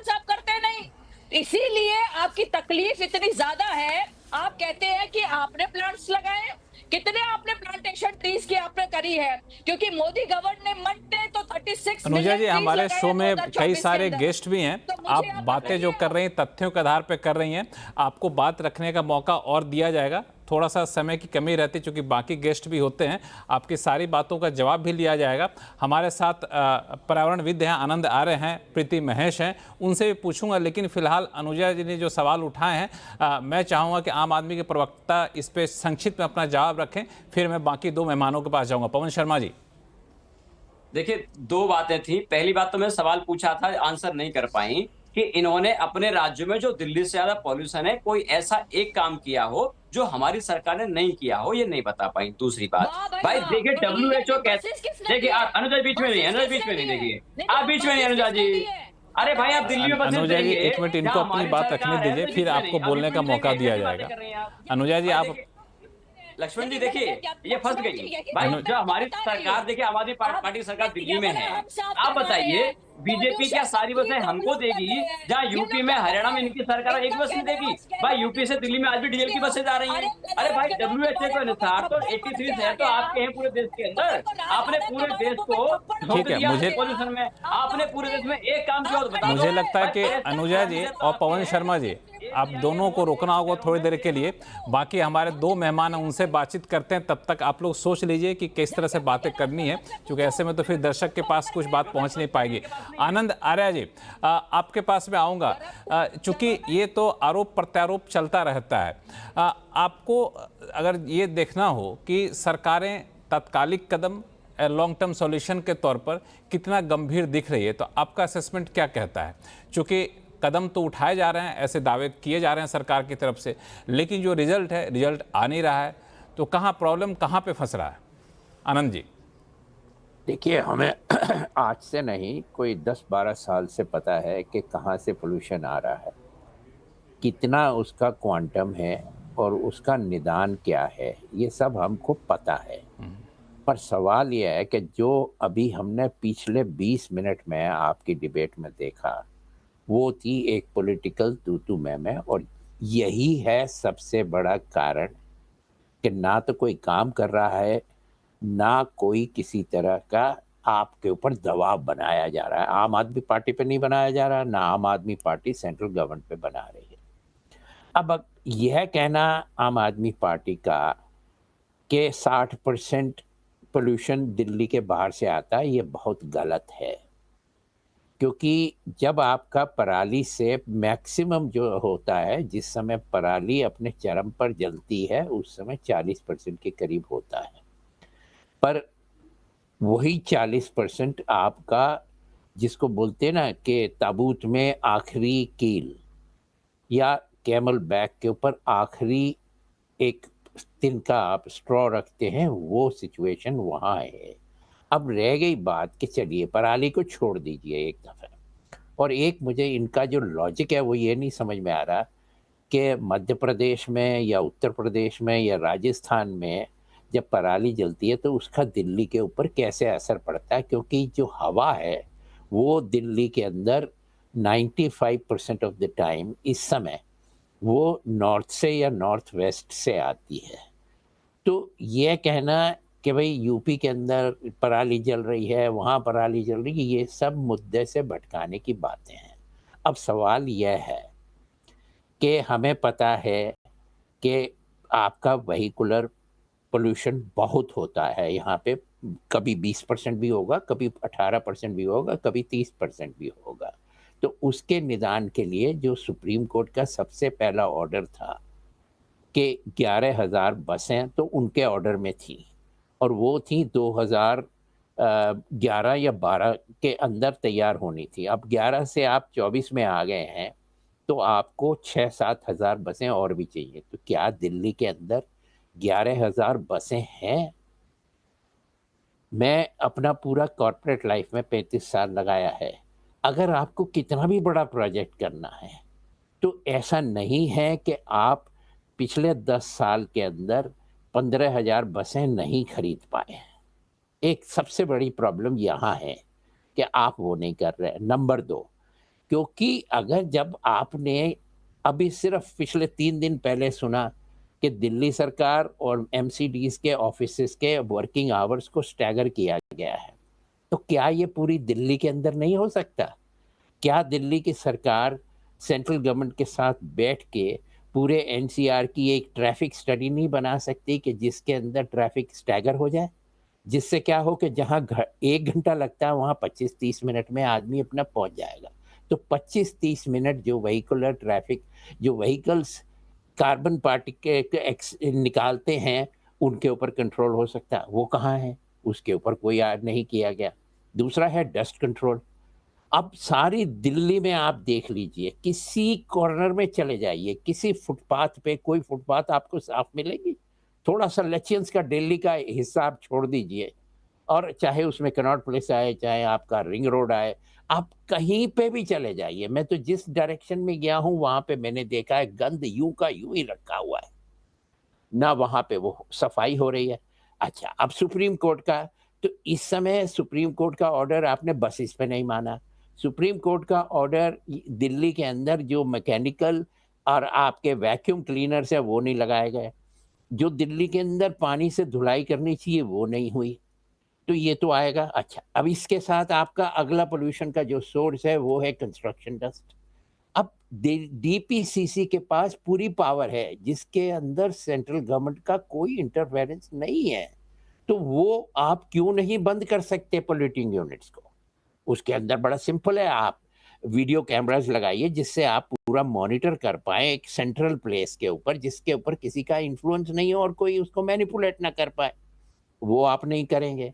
आप करते नहीं, इसीलिए आपकी तकलीफ इतनी ज्यादा है। आप कहते हैं कि आपने प्लांट्स लगाए, कितने आपने प्लांटेशन ट्रीज की आपने करी है? क्योंकि मोदी गवर्नमेंट ने तो 36 अनुजा मिलियन जी, ट्रीज हमारे लगाए शो में 2024 कई के सारे अंदर। गेस्ट भी हैं। तो मुझे आप आप बातें जो बताइए, कर रही हैं तथ्यों के आधार पर कर रही हैं। आपको बात रखने का मौका और दिया जाएगा। थोड़ा सा समय की कमी रहती क्योंकि बाकी गेस्ट भी होते हैं। आपकी सारी बातों का जवाब भी लिया जाएगा। हमारे साथ पर्यावरणविद हैं, आनंद आर्य हैं, प्रीति महेश हैं, उनसे भी पूछूंगा। लेकिन फिलहाल अनुजा जी ने जो सवाल उठाए हैं, मैं चाहूँगा कि आम आदमी के प्रवक्ता इस पर संक्षिप्त में अपना जवाब रखें, फिर मैं बाकी दो मेहमानों के पास जाऊँगा। पवन शर्मा जी। देखिए, दो बातें थी। पहली बात तो मैं सवाल पूछा था, आंसर नहीं कर पाई कि इन्होंने अपने राज्य में जो दिल्ली से ज्यादा पॉल्यूशन है, कोई ऐसा एक काम किया हो जो हमारी सरकार ने नहीं किया हो, ये नहीं बता पाई। दूसरी बात, वाह भाई भाई वाह, देखिए तो WHO ईवीआर कहते, बसेस किसने देखिए दिए? अनुजा बीच में नहीं, बसेस अनुजा बीच किसने में नहीं, दिए? देखिए नहीं, आप बीच में नहीं, अनुजा किसने जी। दिए? अरे भाई, आप दिल्ली में बसेस अनुजा जी, देंगे, एक मिनट इनको जहाँ अपनी हमारी बात रखने सरकार है, दीजिए, तो फिर बीच में आपको नहीं, आप बोलने बीच का में मौका देंगे, दिया कैसी बातें जाएगा। कर रही हैं आप? अनुजा जी, भाई आप देखिए, लक्ष्मण जी देखिए, ये फंस गई भाई। जो हमारी सरकार, देखिए आम आदमी पार्टी सरकार दिल्ली में है, आप बताइए बीजेपी क्या सारी बसें हमको देगी, जहाँ यूपी में हरियाणा में इनकी सरकार एक बस नहीं देगी? भाई यूपी से दिल्ली में आज भी डीजल की बसें जा रही हैं। अरे भाई, WHO के अनुसार तो 83 शहर तो आपके हैं पूरे देश के अंदर। आपने पूरे देश को झोंक ठीक है, दिया मुझे पॉल्यूशन में। आपने पूरे देश में एक काम किया तो बता दो। मुझे लगता है भाई, कि पैसे अनुजा जी तो और आपके पवन हैं। शर्मा जी, आप दोनों को रोकना होगा थोड़ी देर के लिए। बाकी हमारे दो मेहमान हैं, उनसे बातचीत करते हैं। तब तक आप लोग सोच लीजिए कि किस तरह से बातें करनी है, क्योंकि ऐसे में तो फिर दर्शक के पास कुछ बात पहुंच नहीं पाएगी। आनंद आर्य जी, आपके पास मैं आऊँगा। चूँकि ये तो आरोप प्रत्यारोप चलता रहता है, आपको अगर ये देखना हो कि सरकारें तात्कालिक कदम लॉन्ग टर्म सॉल्यूशन के तौर पर कितना गंभीर दिख रही है, तो आपका असेसमेंट क्या कहता है? चूँकि कदम तो उठाए जा रहे हैं, ऐसे दावे किए जा रहे हैं सरकार की तरफ से, लेकिन जो रिजल्ट है, रिजल्ट आ नहीं रहा है। तो कहाँ प्रॉब्लम, कहाँ पे फंस रहा है? आनंद जी। देखिए, हमें आज से नहीं, कोई 10-12 साल से पता है कि कहाँ से पोल्यूशन आ रहा है, कितना उसका क्वांटम है और उसका निदान क्या है, ये सब हमको पता है। पर सवाल यह है कि जो अभी हमने पिछले 20 मिनट में आपकी डिबेट में देखा, वो थी एक पॉलिटिकल तू-तू मैं, और यही है सबसे बड़ा कारण कि ना तो कोई काम कर रहा है, ना कोई किसी तरह का आपके ऊपर दबाव बनाया जा रहा है। आम आदमी पार्टी पे नहीं बनाया जा रहा, ना आम आदमी पार्टी सेंट्रल गवर्नमेंट पे बना रही है। अब यह कहना आम आदमी पार्टी का कि 60% पोल्यूशन दिल्ली के बाहर से आता है, ये बहुत गलत है। क्योंकि जब आपका पराली से मैक्सिमम जो होता है, जिस समय पराली अपने चरम पर जलती है, उस समय 40% के करीब होता है। पर वही 40% आपका, जिसको बोलते हैं ना कि ताबूत में आखिरी कील या कैमल बैक के ऊपर आखिरी एक तिनका आप स्ट्रॉ रखते हैं, वो सिचुएशन वहाँ है। अब रह गई बात कि चलिए पराली को छोड़ दीजिए एक दफ़ा। और एक मुझे इनका जो लॉजिक है वो ये नहीं समझ में आ रहा कि मध्य प्रदेश में या उत्तर प्रदेश में या राजस्थान में जब पराली जलती है तो उसका दिल्ली के ऊपर कैसे असर पड़ता है, क्योंकि जो हवा है वो दिल्ली के अंदर 95% ऑफ द टाइम इस समय वो नॉर्थ से या नॉर्थ वेस्ट से आती है। तो ये कहना कि भाई यूपी के अंदर पराली जल रही है, वहाँ पराली जल रही है, ये सब मुद्दे से भटकाने की बातें हैं। अब सवाल यह है कि हमें पता है कि आपका वेहिकुलर पोल्यूशन बहुत होता है यहाँ पे, कभी 20% भी होगा, कभी 18% भी होगा, कभी 30% भी होगा। तो उसके निदान के लिए जो सुप्रीम कोर्ट का सबसे पहला ऑर्डर था कि 11,000 बसें तो उनके ऑर्डर में थी, और वो थी 2011 या 12 के अंदर तैयार होनी थी। अब 11 से आप 24 में आ गए हैं, तो आपको 6-7 हज़ार बसें और भी चाहिए। तो क्या दिल्ली के अंदर 11,000 बसें हैं? मैं अपना पूरा कॉर्पोरेट लाइफ में 35 साल लगाया है, अगर आपको कितना भी बड़ा प्रोजेक्ट करना है तो ऐसा नहीं है कि आप पिछले 10 साल के अंदर 15,000 बसें नहीं खरीद पाए। एक सबसे बड़ी प्रॉब्लम यहाँ है कि आप वो नहीं कर रहे। नंबर 2, क्योंकि अगर जब आपने अभी सिर्फ पिछले 3 दिन पहले सुना कि दिल्ली सरकार और एमसीडीज के ऑफिसेस के वर्किंग आवर्स को स्टैगर किया गया है, तो क्या ये पूरी दिल्ली के अंदर नहीं हो सकता? क्या दिल्ली की सरकार सेंट्रल गवर्नमेंट के साथ बैठ के पूरे एनसीआर की एक ट्रैफिक स्टडी नहीं बना सकती कि जिसके अंदर ट्रैफिक स्टैगर हो जाए, जिससे क्या हो कि जहां 1 घंटा लगता है वहां 25-30 मिनट में आदमी अपना पहुंच जाएगा। तो 25-30 मिनट जो व्हीकुलर ट्रैफिक, जो व्हीकल्स कार्बन पार्टिकल निकालते हैं, उनके ऊपर कंट्रोल हो सकता है। वो कहाँ है? उसके ऊपर कोई नहीं किया गया। दूसरा है डस्ट कंट्रोल। अब सारी दिल्ली में आप देख लीजिए, किसी कॉर्नर में चले जाइए, किसी फुटपाथ पे कोई फुटपाथ आपको साफ मिलेगी? थोड़ा सा लचियंस का दिल्ली का हिस्सा आप छोड़ दीजिए, और चाहे उसमें कनॉट प्लेस आए, चाहे आपका रिंग रोड आए, आप कहीं पे भी चले जाइए। मैं तो जिस डायरेक्शन में गया हूं वहां पे मैंने देखा है गंद यूं का यूं ही रखा हुआ है, ना वहां पे वो सफाई हो रही है। अच्छा, अब सुप्रीम कोर्ट का, तो इस समय सुप्रीम कोर्ट का ऑर्डर आपने बसेस पे नहीं माना। सुप्रीम कोर्ट का ऑर्डर दिल्ली के अंदर जो मैकेनिकल और आपके वैक्यूम क्लीनर्स है वो नहीं लगाए गए, जो दिल्ली के अंदर पानी से धुलाई करनी चाहिए वो नहीं हुई, तो ये तो आएगा। अच्छा, अब इसके साथ आपका अगला पोल्यूशन का जो सोर्स है वो है कंस्ट्रक्शन डस्ट। अब डीपीसीसी के पास पूरी पावर है जिसके अंदर सेंट्रल गवर्नमेंट का कोई इंटरफेरेंस नहीं है, तो वो आप क्यों नहीं बंद कर सकते पोल्यूटिंग यूनिट्स को? उसके अंदर बड़ा सिंपल है, आप वीडियो कैमरास लगाइए जिससे आप पूरा मॉनिटर कर पाए एक सेंट्रल प्लेस के ऊपर, जिसके ऊपर किसी का इन्फ्लुएंस नहीं हो और कोई उसको मैनिपुलेट ना कर पाए। वो आप नहीं करेंगे,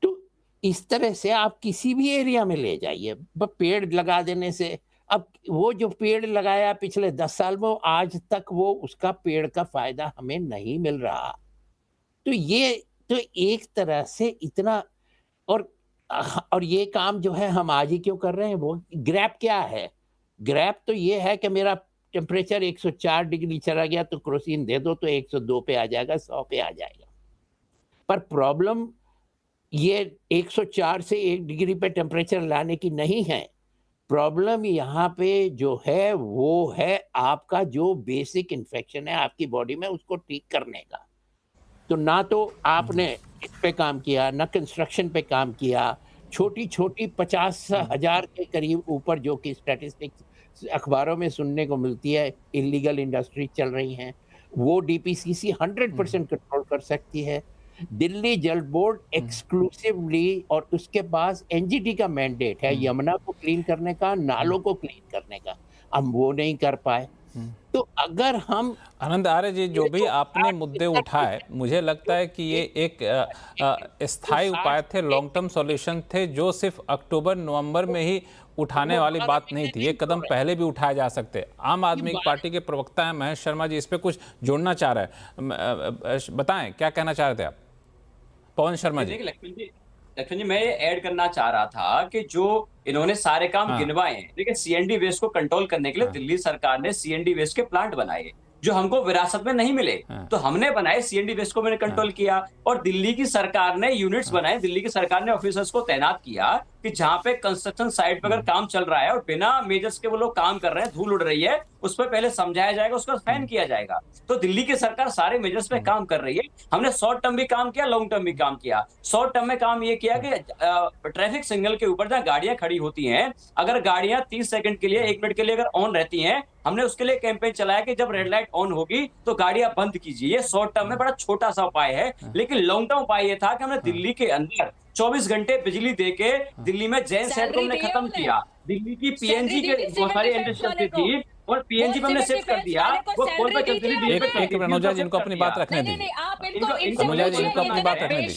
तो इस तरह से आप किसी भी एरिया में ले जाइए, पेड़ लगा देने से। अब वो जो पेड़ लगाया पिछले 10 साल में, आज तक वो उसका पेड़ का फायदा हमें नहीं मिल रहा। तो ये तो एक तरह से इतना, और ये काम जो है हम आज ही क्यों कर रहे हैं? वो ग्रैप क्या है? ग्रैप तो ये है कि मेरा टेम्परेचर 104 डिग्री चला गया तो क्रोसिन दे दो तो 102 पे आ जाएगा, 100 पे आ जाएगा। पर प्रॉब्लम ये 104 से 1 डिग्री पे टेम्परेचर लाने की नहीं है। प्रॉब्लम यहाँ पे जो है वो है आपका जो बेसिक इन्फेक्शन है आपकी बॉडी में, उसको ठीक करने का। तो ना तो आपने इस पे काम किया, ना कंस्ट्रक्शन पे काम किया। छोटी छोटी 50,000 के करीब ऊपर जो कि स्टैटिस्टिक्स अखबारों में सुनने को मिलती है, इलीगल इंडस्ट्री चल रही हैं, वो डीपीसीसी 100% कंट्रोल कर सकती है। दिल्ली जल बोर्ड एक्सक्लूसिवली, और उसके पास एनजीटी का मैंडेट है यमुना को क्लीन करने का, नालों को क्लीन करने का, हम वो नहीं कर पाए। तो अगर हम आनंद आर्य जी, जो भी आपने मुद्दे उठाए, मुझे लगता है कि ये एक स्थायी उपाय थे, लॉन्ग टर्म सॉल्यूशन थे, जो सिर्फ अक्टूबर नवंबर में ही उठाने वाली बात नहीं थी। ये कदम पहले भी उठाए जा सकते। आम आदमी पार्टी के प्रवक्ता हैं महेश शर्मा जी, इस पे कुछ जोड़ना चाह रहे हैं, बताएं क्या कहना चाह रहे थे आप? पवन शर्मा जी। लक्ष्मण जी, मैं ये ऐड करना चाह रहा था कि जो इन्होंने सारे काम गिनवाए हैं, देखिए सीएनडी वेस्ट को कंट्रोल करने के लिए दिल्ली सरकार ने सीएनडी वेस्ट के प्लांट बनाए जो हमको विरासत में नहीं मिले, तो हमने बनाए, सीएनडी वेस्ट को मैंने कंट्रोल किया। और दिल्ली की सरकार ने यूनिट्स बनाए, दिल्ली की सरकार ने ऑफिसर्स को तैनात किया कि जहां पे कंस्ट्रक्शन साइट पे अगर काम चल रहा है और बिना मेजर्स के वो लोग काम कर रहे हैं, धूल उड़ रही है, उस पर पहले समझाया जाएगा, उसका फैन किया जाएगा। तो दिल्ली की सरकार सारे मेजर्स पे काम कर रही है। हमने शॉर्ट टर्म भी काम किया, लॉन्ग टर्म भी काम किया। शॉर्ट टर्म में काम ये किया कि ट्रैफिक सिग्नल के ऊपर जहां गाड़ियां खड़ी होती हैं, अगर गाड़ियां 30 सेकंड के लिए, 1 मिनट के लिए अगर ऑन रहती हैं, हमने उसके लिए कैंपेन चलाया कि जब रेड लाइट ऑन होगी तो गाड़ियां बंद कीजिए। ये शॉर्ट टर्म में बड़ा छोटा सा उपाय है, लेकिन लॉन्ग टर्म उपाय ये था कि हमने दिल्ली के अंदर 24 घंटे बिजली देके दिल्ली में जैन सेट को हमने खत्म किया। दिल्ली की पीएनजी के बहुत सारी इंडस्ट्री थी और पीएनजी पे हमने शिफ्ट कर दिया, वो कोल पे चलती थी। एक मनोजा जिनको अपनी बात रखने दें। आप आप इनको इनसे मुझे पूछिए, इनको अपनी बात इतने रखने दीजिए।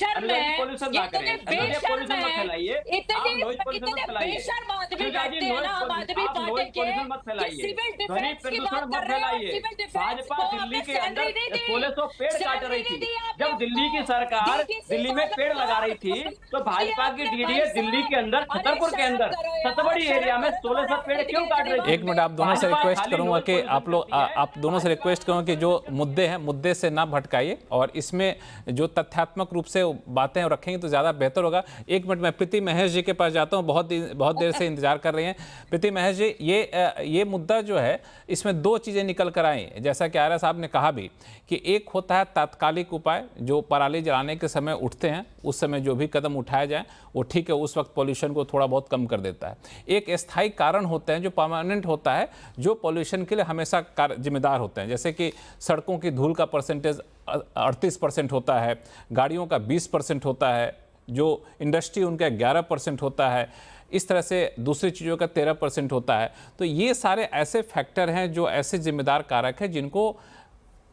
बेशर्म हैं, ये इतने बेशर्म हैं, इतने बेशर्म आदमी बैठते हैं ना हम आदमी पार्टी के कि सिविल डिफेंस की बात कर रहे हैं और सिविल डिफेंस को हमें सैलरी नहीं दी, 1600 पेड़ काट रही थी। जब दिल्ली की सरकार दिल्ली में पेड़ लगा रही थी तो भाजपा की डीडीए दिल्ली के अंदर छतरपुर के अंदर सतबड़ी एरिया में 1600 पेड़ क्यों काट रही थी? एक मिनट, आप दोनों से रिक्वेस्ट करूंगा कि आप दोनों से रिक्वेस्ट करूंगा कि जो मुद्दे हैं मुद्दे से ना भटकाइए और इसमें जो तथ्यात्मक रूप से बातें रखेंगे तो ज़्यादा बेहतर होगा। एक मिनट, मैं प्रीति महेश जी के पास जाता हूं, बहुत देर से इंतजार कर रही हैं। प्रीति महेश जी, ये मुद्दा जो है इसमें दो चीज़ें निकल कर आई, जैसा कि आर्या साहब ने कहा भी कि एक होता है तात्कालिक उपाय जो पराली जलाने के समय उठते हैं, उस समय जो भी कदम उठाया जाए वो ठीक है, उस वक्त पॉल्यूशन को थोड़ा बहुत कम कर देता है। एक स्थायी कारण होते हैं जो परमानेंट होता है, जो पॉल्यूशन के लिए हमेशा जिम्मेदार होते हैं, जैसे कि सड़कों की धूल का परसेंटेज 38% होता है, गाड़ियों का 20% होता है, जो इंडस्ट्री उनका 11% होता है, इस तरह से दूसरी चीज़ों का 13% होता है। तो ये सारे ऐसे फैक्टर हैं जो ऐसे जिम्मेदार कारक हैं जिनको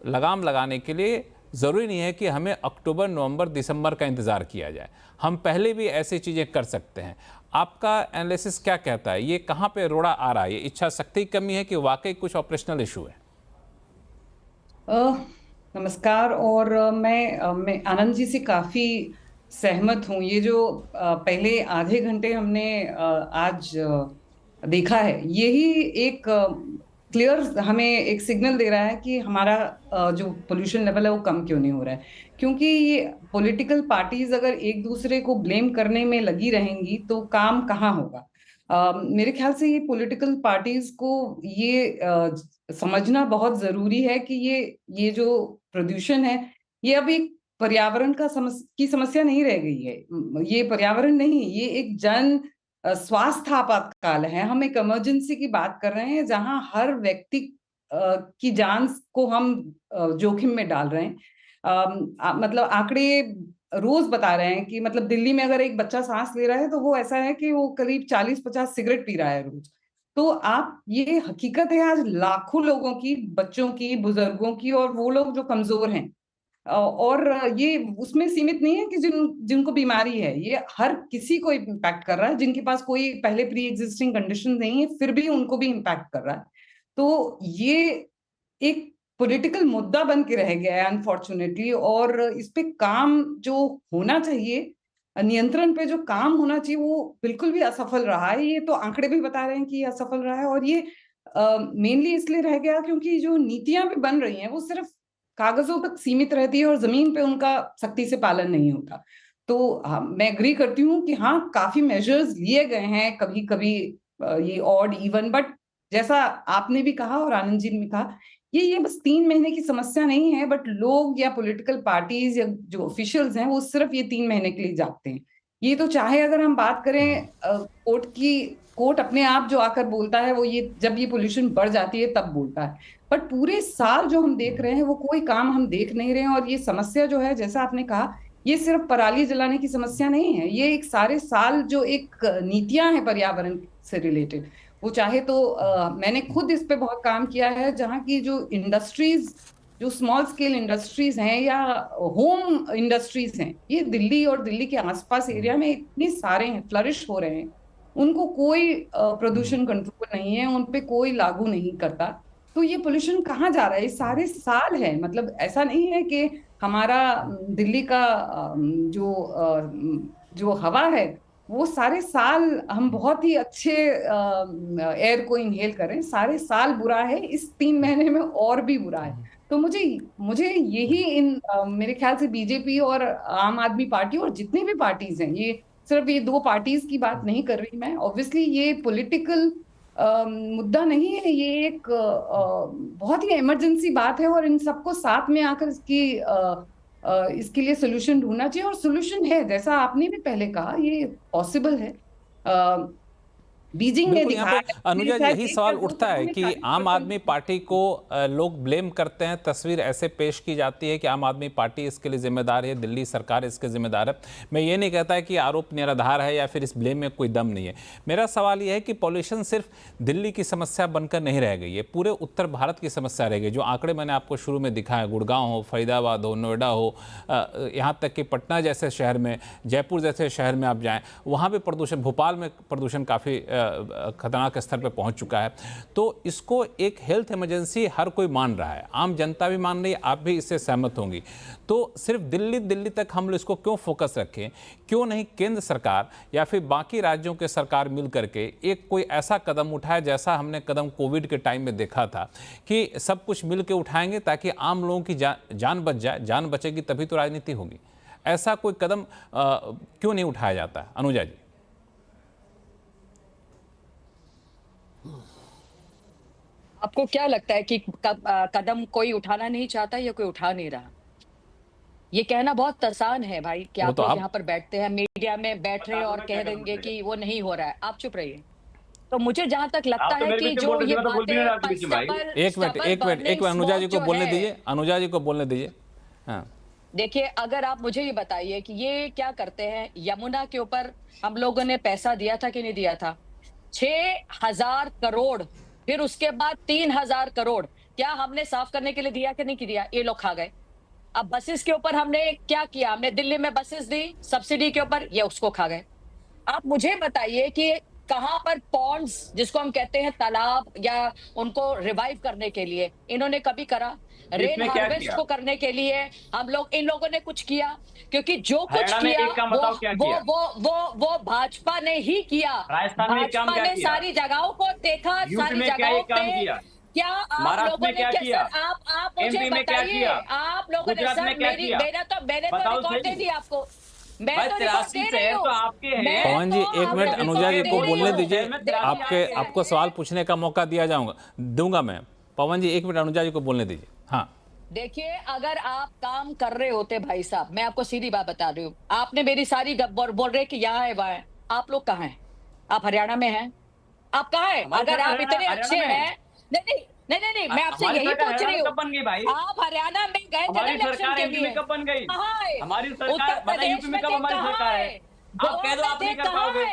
लगाम लगाने के लिए ज़रूरी नहीं है कि हमें अक्टूबर, नवंबर, दिसंबर का इंतज़ार किया जाए, हम पहले भी ऐसी चीज़ें कर सकते हैं। आपका एनालिसिस क्या कहता है, ये कहाँ पे रोड़ा आ रहा है? ये इच्छा शक्ति की कमी है कि वाकई कुछ ऑपरेशनल इशू है? नमस्कार। और मैं आनंद जी से काफ़ी सहमत हूँ। ये जो पहले आधे घंटे हमने आज देखा है, यही एक क्लियर हमें एक सिग्नल दे रहा है कि हमारा जो पोल्यूशन लेवल है वो कम क्यों नहीं हो रहा है। क्योंकि ये पॉलिटिकल पार्टीज अगर एक दूसरे को ब्लेम करने में लगी रहेंगी तो काम कहाँ होगा। मेरे ख्याल से ये पॉलिटिकल पार्टीज को ये समझना बहुत जरूरी है कि ये जो प्रदूषण है ये अब एक पर्यावरण की समस्या नहीं रह गई है। ये पर्यावरण नहीं, ये एक जन स्वास्थ्य आपातकाल है। हम एक इमरजेंसी की बात कर रहे हैं जहां हर व्यक्ति की जान को हम जोखिम में डाल रहे हैं। मतलब आंकड़े रोज बता रहे हैं कि मतलब दिल्ली में अगर एक बच्चा सांस ले रहा है तो वो ऐसा है कि वो करीब 40-50 सिगरेट पी रहा है रोज। तो आप, ये हकीकत है आज लाखों लोगों की, बच्चों की, बुजुर्गों की, और वो लोग जो कमजोर हैं। और ये उसमें सीमित नहीं है कि जिनको बीमारी है, ये हर किसी को इम्पैक्ट कर रहा है। जिनके पास कोई पहले प्री एग्जिस्टिंग कंडीशन नहीं है फिर भी उनको भी इम्पैक्ट कर रहा है। तो ये एक पॉलिटिकल मुद्दा बन के रह गया है अनफॉर्चुनेटली। और इस पे काम जो होना चाहिए, नियंत्रण पे जो काम होना चाहिए, वो बिल्कुल भी असफल रहा है। ये तो आंकड़े भी बता रहे हैं कि ये असफल रहा है। और ये मेनली इसलिए रह गया क्योंकि जो नीतियां भी बन रही हैं वो सिर्फ कागजों तक सीमित रहती है और जमीन पे उनका सख्ती से पालन नहीं होता। तो मैं एग्री करती हूँ कि हाँ, काफी मेजर्स लिए गए हैं, कभी कभी ये ऑड इवन, बट जैसा आपने भी कहा और आनंद जी ने भी कहा, ये बस 3 महीने की समस्या नहीं है। बट लोग या पॉलिटिकल पार्टीज या जो ऑफिशियल्स हैं वो सिर्फ ये 3 महीने के लिए जागते हैं। ये तो चाहे अगर हम बात करें कोर्ट की, कोर्ट अपने आप जो आकर बोलता है वो ये जब ये पोल्यूशन बढ़ जाती है तब बोलता है, बट पूरे साल जो हम देख रहे हैं वो कोई काम हम देख नहीं रहे हैं। और ये समस्या जो है, जैसा आपने कहा, ये सिर्फ पराली जलाने की समस्या नहीं है, ये एक सारे साल जो एक नीतियां हैं पर्यावरण से रिलेटेड, वो चाहे तो मैंने खुद इस पे बहुत काम किया है, जहाँ की जो इंडस्ट्रीज, जो स्मॉल स्केल इंडस्ट्रीज हैं या होम इंडस्ट्रीज हैं, ये दिल्ली और दिल्ली के आसपास एरिया में इतने सारे हैं, फ्लरिश हो रहे हैं, उनको कोई प्रदूषण कंट्रोल नहीं है, उन पे कोई लागू नहीं करता। तो ये पोल्यूशन कहाँ जा रहा है? ये सारे साल है। मतलब ऐसा नहीं है कि हमारा दिल्ली का जो हवा है वो सारे साल हम बहुत ही अच्छे एयर को इनहेल करें, सारे साल बुरा है, इस 3 महीने में और भी बुरा है। तो मुझे यही मेरे ख्याल से बीजेपी और आम आदमी पार्टी और जितनी भी पार्टीज हैं, ये सिर्फ ये 2 पार्टीज की बात नहीं कर रही मैं, ऑब्वियसली ये पॉलिटिकल मुद्दा नहीं है, ये एक बहुत ही इमरजेंसी बात है। और इन सबको साथ में आकर इसके लिए सोल्यूशन ढूंढना चाहिए। और सोल्यूशन है, जैसा आपने भी पहले कहा, ये पॉसिबल है। बीजिंग ने बिल्कुल, यहाँ दिखाया पे अनुजा जी यही सवाल उठता है कि आम आदमी पार्टी को लोग ब्लेम करते हैं, तस्वीर ऐसे पेश की जाती है कि आम आदमी पार्टी इसके लिए जिम्मेदार है, दिल्ली सरकार इसके जिम्मेदार है। मैं ये नहीं कहता है कि आरोप निराधार है या फिर इस ब्लेम में कोई दम नहीं है। मेरा सवाल ये है कि पॉल्यूशन सिर्फ दिल्ली की समस्या बनकर नहीं रह गई है, पूरे उत्तर भारत की समस्या रह गई। जो आंकड़े मैंने आपको शुरू में दिखाया, गुड़गांव हो, फरीदाबाद हो, नोएडा हो, यहाँ तक कि पटना जैसे शहर में, जयपुर जैसे शहर में आप जाएँ, वहाँ भी प्रदूषण, भोपाल में प्रदूषण काफ़ी खतरनाक स्तर पर पहुंच चुका है। तो इसको एक हेल्थ इमरजेंसी हर कोई मान रहा है, आम जनता भी मान रही है, आप भी इससे सहमत होंगी। तो सिर्फ दिल्ली तक हम लोग इसको क्यों फोकस रखें? क्यों नहीं केंद्र सरकार या फिर बाकी राज्यों के सरकार मिल करके एक कोई ऐसा कदम उठाए जैसा हमने कदम कोविड के टाइम में देखा था कि सब कुछ मिल के उठाएंगे ताकि आम लोगों की जान बच जाए। जान बचेगी तभी तो राजनीति होगी। ऐसा कोई कदम क्यों नहीं उठाया जाता है? अनुजा जी, आपको क्या लगता है कि कदम कोई उठाना नहीं चाहता या कोई उठा नहीं रहा? ये कहना बहुत आसान है भाई कि आप लोग यहाँ पर बैठते हैं, मीडिया में बैठ रहे हैं और कह देंगे कि वो नहीं हो रहा है, आप चुप रहिए। तो मुझे जहां तक लगता है कि जो ये बातें, एक मिनट अनुजा जी को बोलने दीजिए, अनुजा जी को बोलने दीजिए। हाँ, देखिए, अगर आप मुझे ये बताइए कि ये क्या करते हैं, यमुना के ऊपर हम लोगों ने पैसा दिया था कि नहीं दिया था? 6,000 करोड़, फिर उसके बाद 3,000 करोड़ क्या हमने साफ करने के लिए दिया कि नहीं दिया? ये लोग खा गए। अब बसेस के ऊपर हमने क्या किया? हमने दिल्ली में बसेस दी सब्सिडी के ऊपर, ये उसको खा गए। आप मुझे बताइए कि कहां पर पॉन्ड्स, जिसको हम कहते हैं तालाब, या उनको रिवाइव करने के लिए इन्होंने कभी करा? रेन हार्वेस्ट को करने के लिए हम लोग, इन लोगों ने कुछ किया? क्योंकि जो कुछ किया वो भाजपा ने ही किया। भाजपा ने सारी जगहों को देखा, सारी जगहों पे क्या आप लोगों ने क्या? आप मुझे बताइए, आप लोगों ने सर मैंने तो रिकॉर्ड दे दिया आपको। मैं तो रिकॉर्ड दे रही हूं। पवन जी एक मिनट अनुजा जी को बोलने दीजिए, आपको सवाल पूछने का मौका दूंगा मैं। पवन जी एक मिनट अनुजा जी को बोलने दीजिए। हाँ, देखिए, अगर आप काम कर रहे होते भाई साहब, मैं आपको सीधी बात बता रही हूँ, आपने मेरी सारी बोल रहे कि यहाँ है वहाँ है, आप लोग कहाँ हैं? आप हरियाणा में हैं? आप कहाँ हैं? अगर आप इतने अच्छे हैं, नहीं, मैं आपसे यही पूछ रही हूँ, आप हरियाणा में गए थे इलेक्शन के लिए, कहाँ है? हमारी सरकार, बताइए यूपी में कब हमारी सरकार है? आप कह दो आप नहीं कर पाओगे,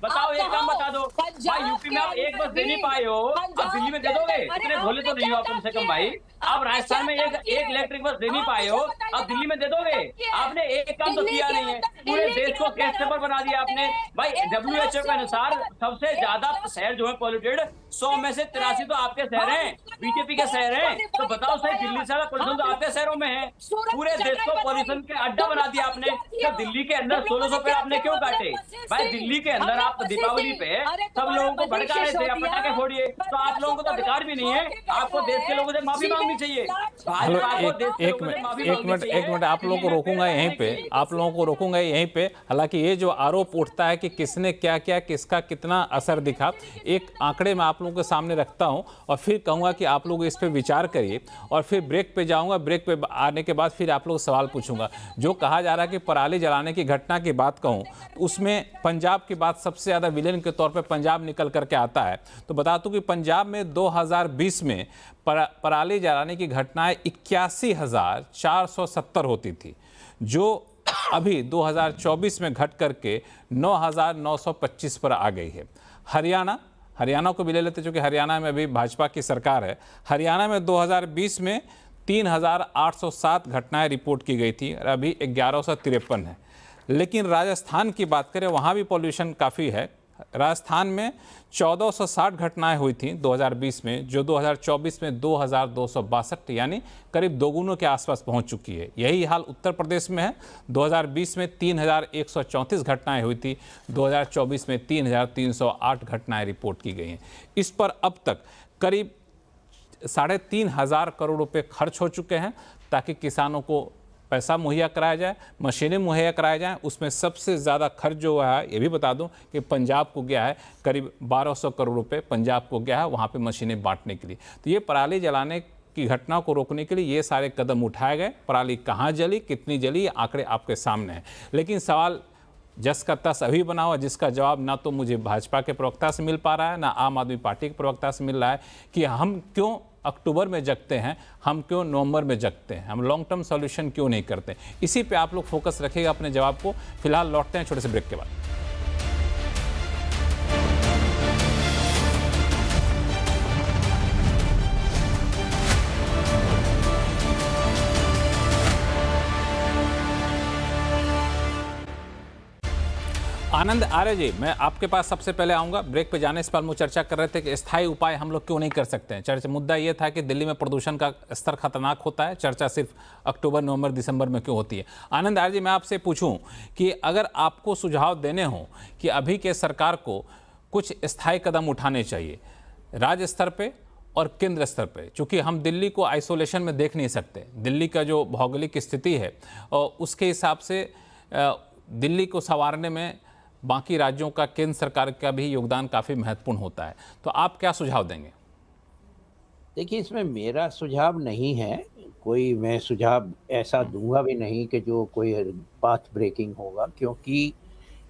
बताओ एक काम बता दो भाई। यूपी में आप एक बस दे नहीं पाए हो, आप दिल्ली में दे दोगे? इतने भोले तो नहीं हो आप कम से कम भाई। आप राजस्थान में एक इलेक्ट्रिक बस दे नहीं पाए हो, आप दिल्ली में दे दोगे? आपने एक काम तो किया नहीं है, पूरे देश को केस पेपर बना दिया आपने भाई। WHO के अनुसार सबसे ज्यादा शहर जो है पॉल्यूटेड, 100 में से 83 तो आपके शहर हैं, बीजेपी के शहर हैं। तो बताओ सही, दिल्ली से ज्यादा पॉल्यूशन तो आपके शहरों में है। पूरे देश को पॉल्यूशन के अड्डा बना दिया आपने। तो दिल्ली के अंदर 1600 पेड़ आपने क्यों काटे भाई? दिल्ली के अंदर आप दीपावली पे सब लोगों को भड़का रहे थे, आप पटाखे फोड़िए, तो आप लोगों को तो अधिकार भी नहीं है। आपको देश के लोगों से माफी मांगनी चाहिए। एक मिनट आप लोगों को रोकूंगा यहीं पे, हालांकि ये जो आरोप उठता है कि किसने क्या किया, किसका कितना असर दिखा, एक आंकड़े में आप लोगों के सामने रखता हूं और फिर कहूंगा कि आप लोग इस पे विचार करिए, और फिर ब्रेक पे जाऊंगा। ब्रेक पे आने के बाद फिर आप लोग सवाल पूछूंगा। जो कहा जा रहा है कि पराली जलाने की घटना की बात कहूं, उसमें पंजाब की बात सबसे ज्यादा विलेन के तौर पे पंजाब निकल करके आता है। तो बता दूं कि पंजाब में 2020 में पराली जलाने की घटनाएं 81,470 होती थी, जो अभी 2024 में घट करके 9,925 पर आ गई है। हरियाणा को भी ले लेते, क्योंकि हरियाणा में अभी भाजपा की सरकार है। हरियाणा में 2020 में 3,807 घटनाएं रिपोर्ट की गई थी और अभी 1153 है। लेकिन राजस्थान की बात करें, वहाँ भी पॉल्यूशन काफ़ी है। राजस्थान में 1460 घटनाएं हुई थी 2020 में, जो 2024 में 2,262 यानी करीब दोगुनों के आसपास पहुंच चुकी है। यही हाल उत्तर प्रदेश में है। 2020 में 3,134 घटनाएं हुई थी, 2024 में 3,308 घटनाएं रिपोर्ट की गई हैं। इस पर अब तक करीब 3,500 करोड़ रुपए खर्च हो चुके हैं ताकि किसानों को पैसा मुहैया कराया जाए, मशीनें मुहैया कराया जाए। उसमें सबसे ज़्यादा खर्च जो हुआ है, ये भी बता दूं कि पंजाब को गया है, करीब 1,200 करोड़ रुपए पंजाब को गया है वहाँ पे मशीनें बांटने के लिए। तो ये पराली जलाने की घटना को रोकने के लिए ये सारे कदम उठाए गए। पराली कहाँ जली, कितनी जली, ये आंकड़े आपके सामने हैं। लेकिन सवाल जस का तस अभी बना हुआ, जिसका जवाब ना तो मुझे भाजपा के प्रवक्ता से मिल पा रहा है, ना आम आदमी पार्टी के प्रवक्ता से मिल रहा है कि हम क्यों अक्टूबर में जगते हैं, हम क्यों नवंबर में जगते हैं, हम लॉन्ग टर्म सॉल्यूशन क्यों नहीं करते। इसी पे आप लोग फोकस रखिएगा अपने जवाब को। फिलहाल लौटते हैं छोटे से ब्रेक के बाद। आनंद आर्य जी, मैं आपके पास सबसे पहले आऊंगा। ब्रेक पे जाने से पहले हम चर्चा कर रहे थे कि स्थायी उपाय हम लोग क्यों नहीं कर सकते हैं। चर्चा मुद्दा ये था कि दिल्ली में प्रदूषण का स्तर खतरनाक होता है, चर्चा सिर्फ अक्टूबर, नवंबर, दिसंबर में क्यों होती है। आनंद आर्य जी, मैं आपसे पूछूं कि अगर आपको सुझाव देने हों कि अभी के सरकार को कुछ स्थायी कदम उठाने चाहिए राज्य स्तर पर और केंद्र स्तर पर, चूँकि हम दिल्ली को आइसोलेशन में देख नहीं सकते, दिल्ली का जो भौगोलिक स्थिति है और उसके हिसाब से दिल्ली को संवारने में बाकी राज्यों का, केंद्र सरकार का भी योगदान काफ़ी महत्वपूर्ण होता है, तो आप क्या सुझाव देंगे? देखिए, इसमें मेरा सुझाव नहीं है कोई, मैं सुझाव ऐसा दूंगा भी नहीं कि जो कोई पाथ ब्रेकिंग होगा, क्योंकि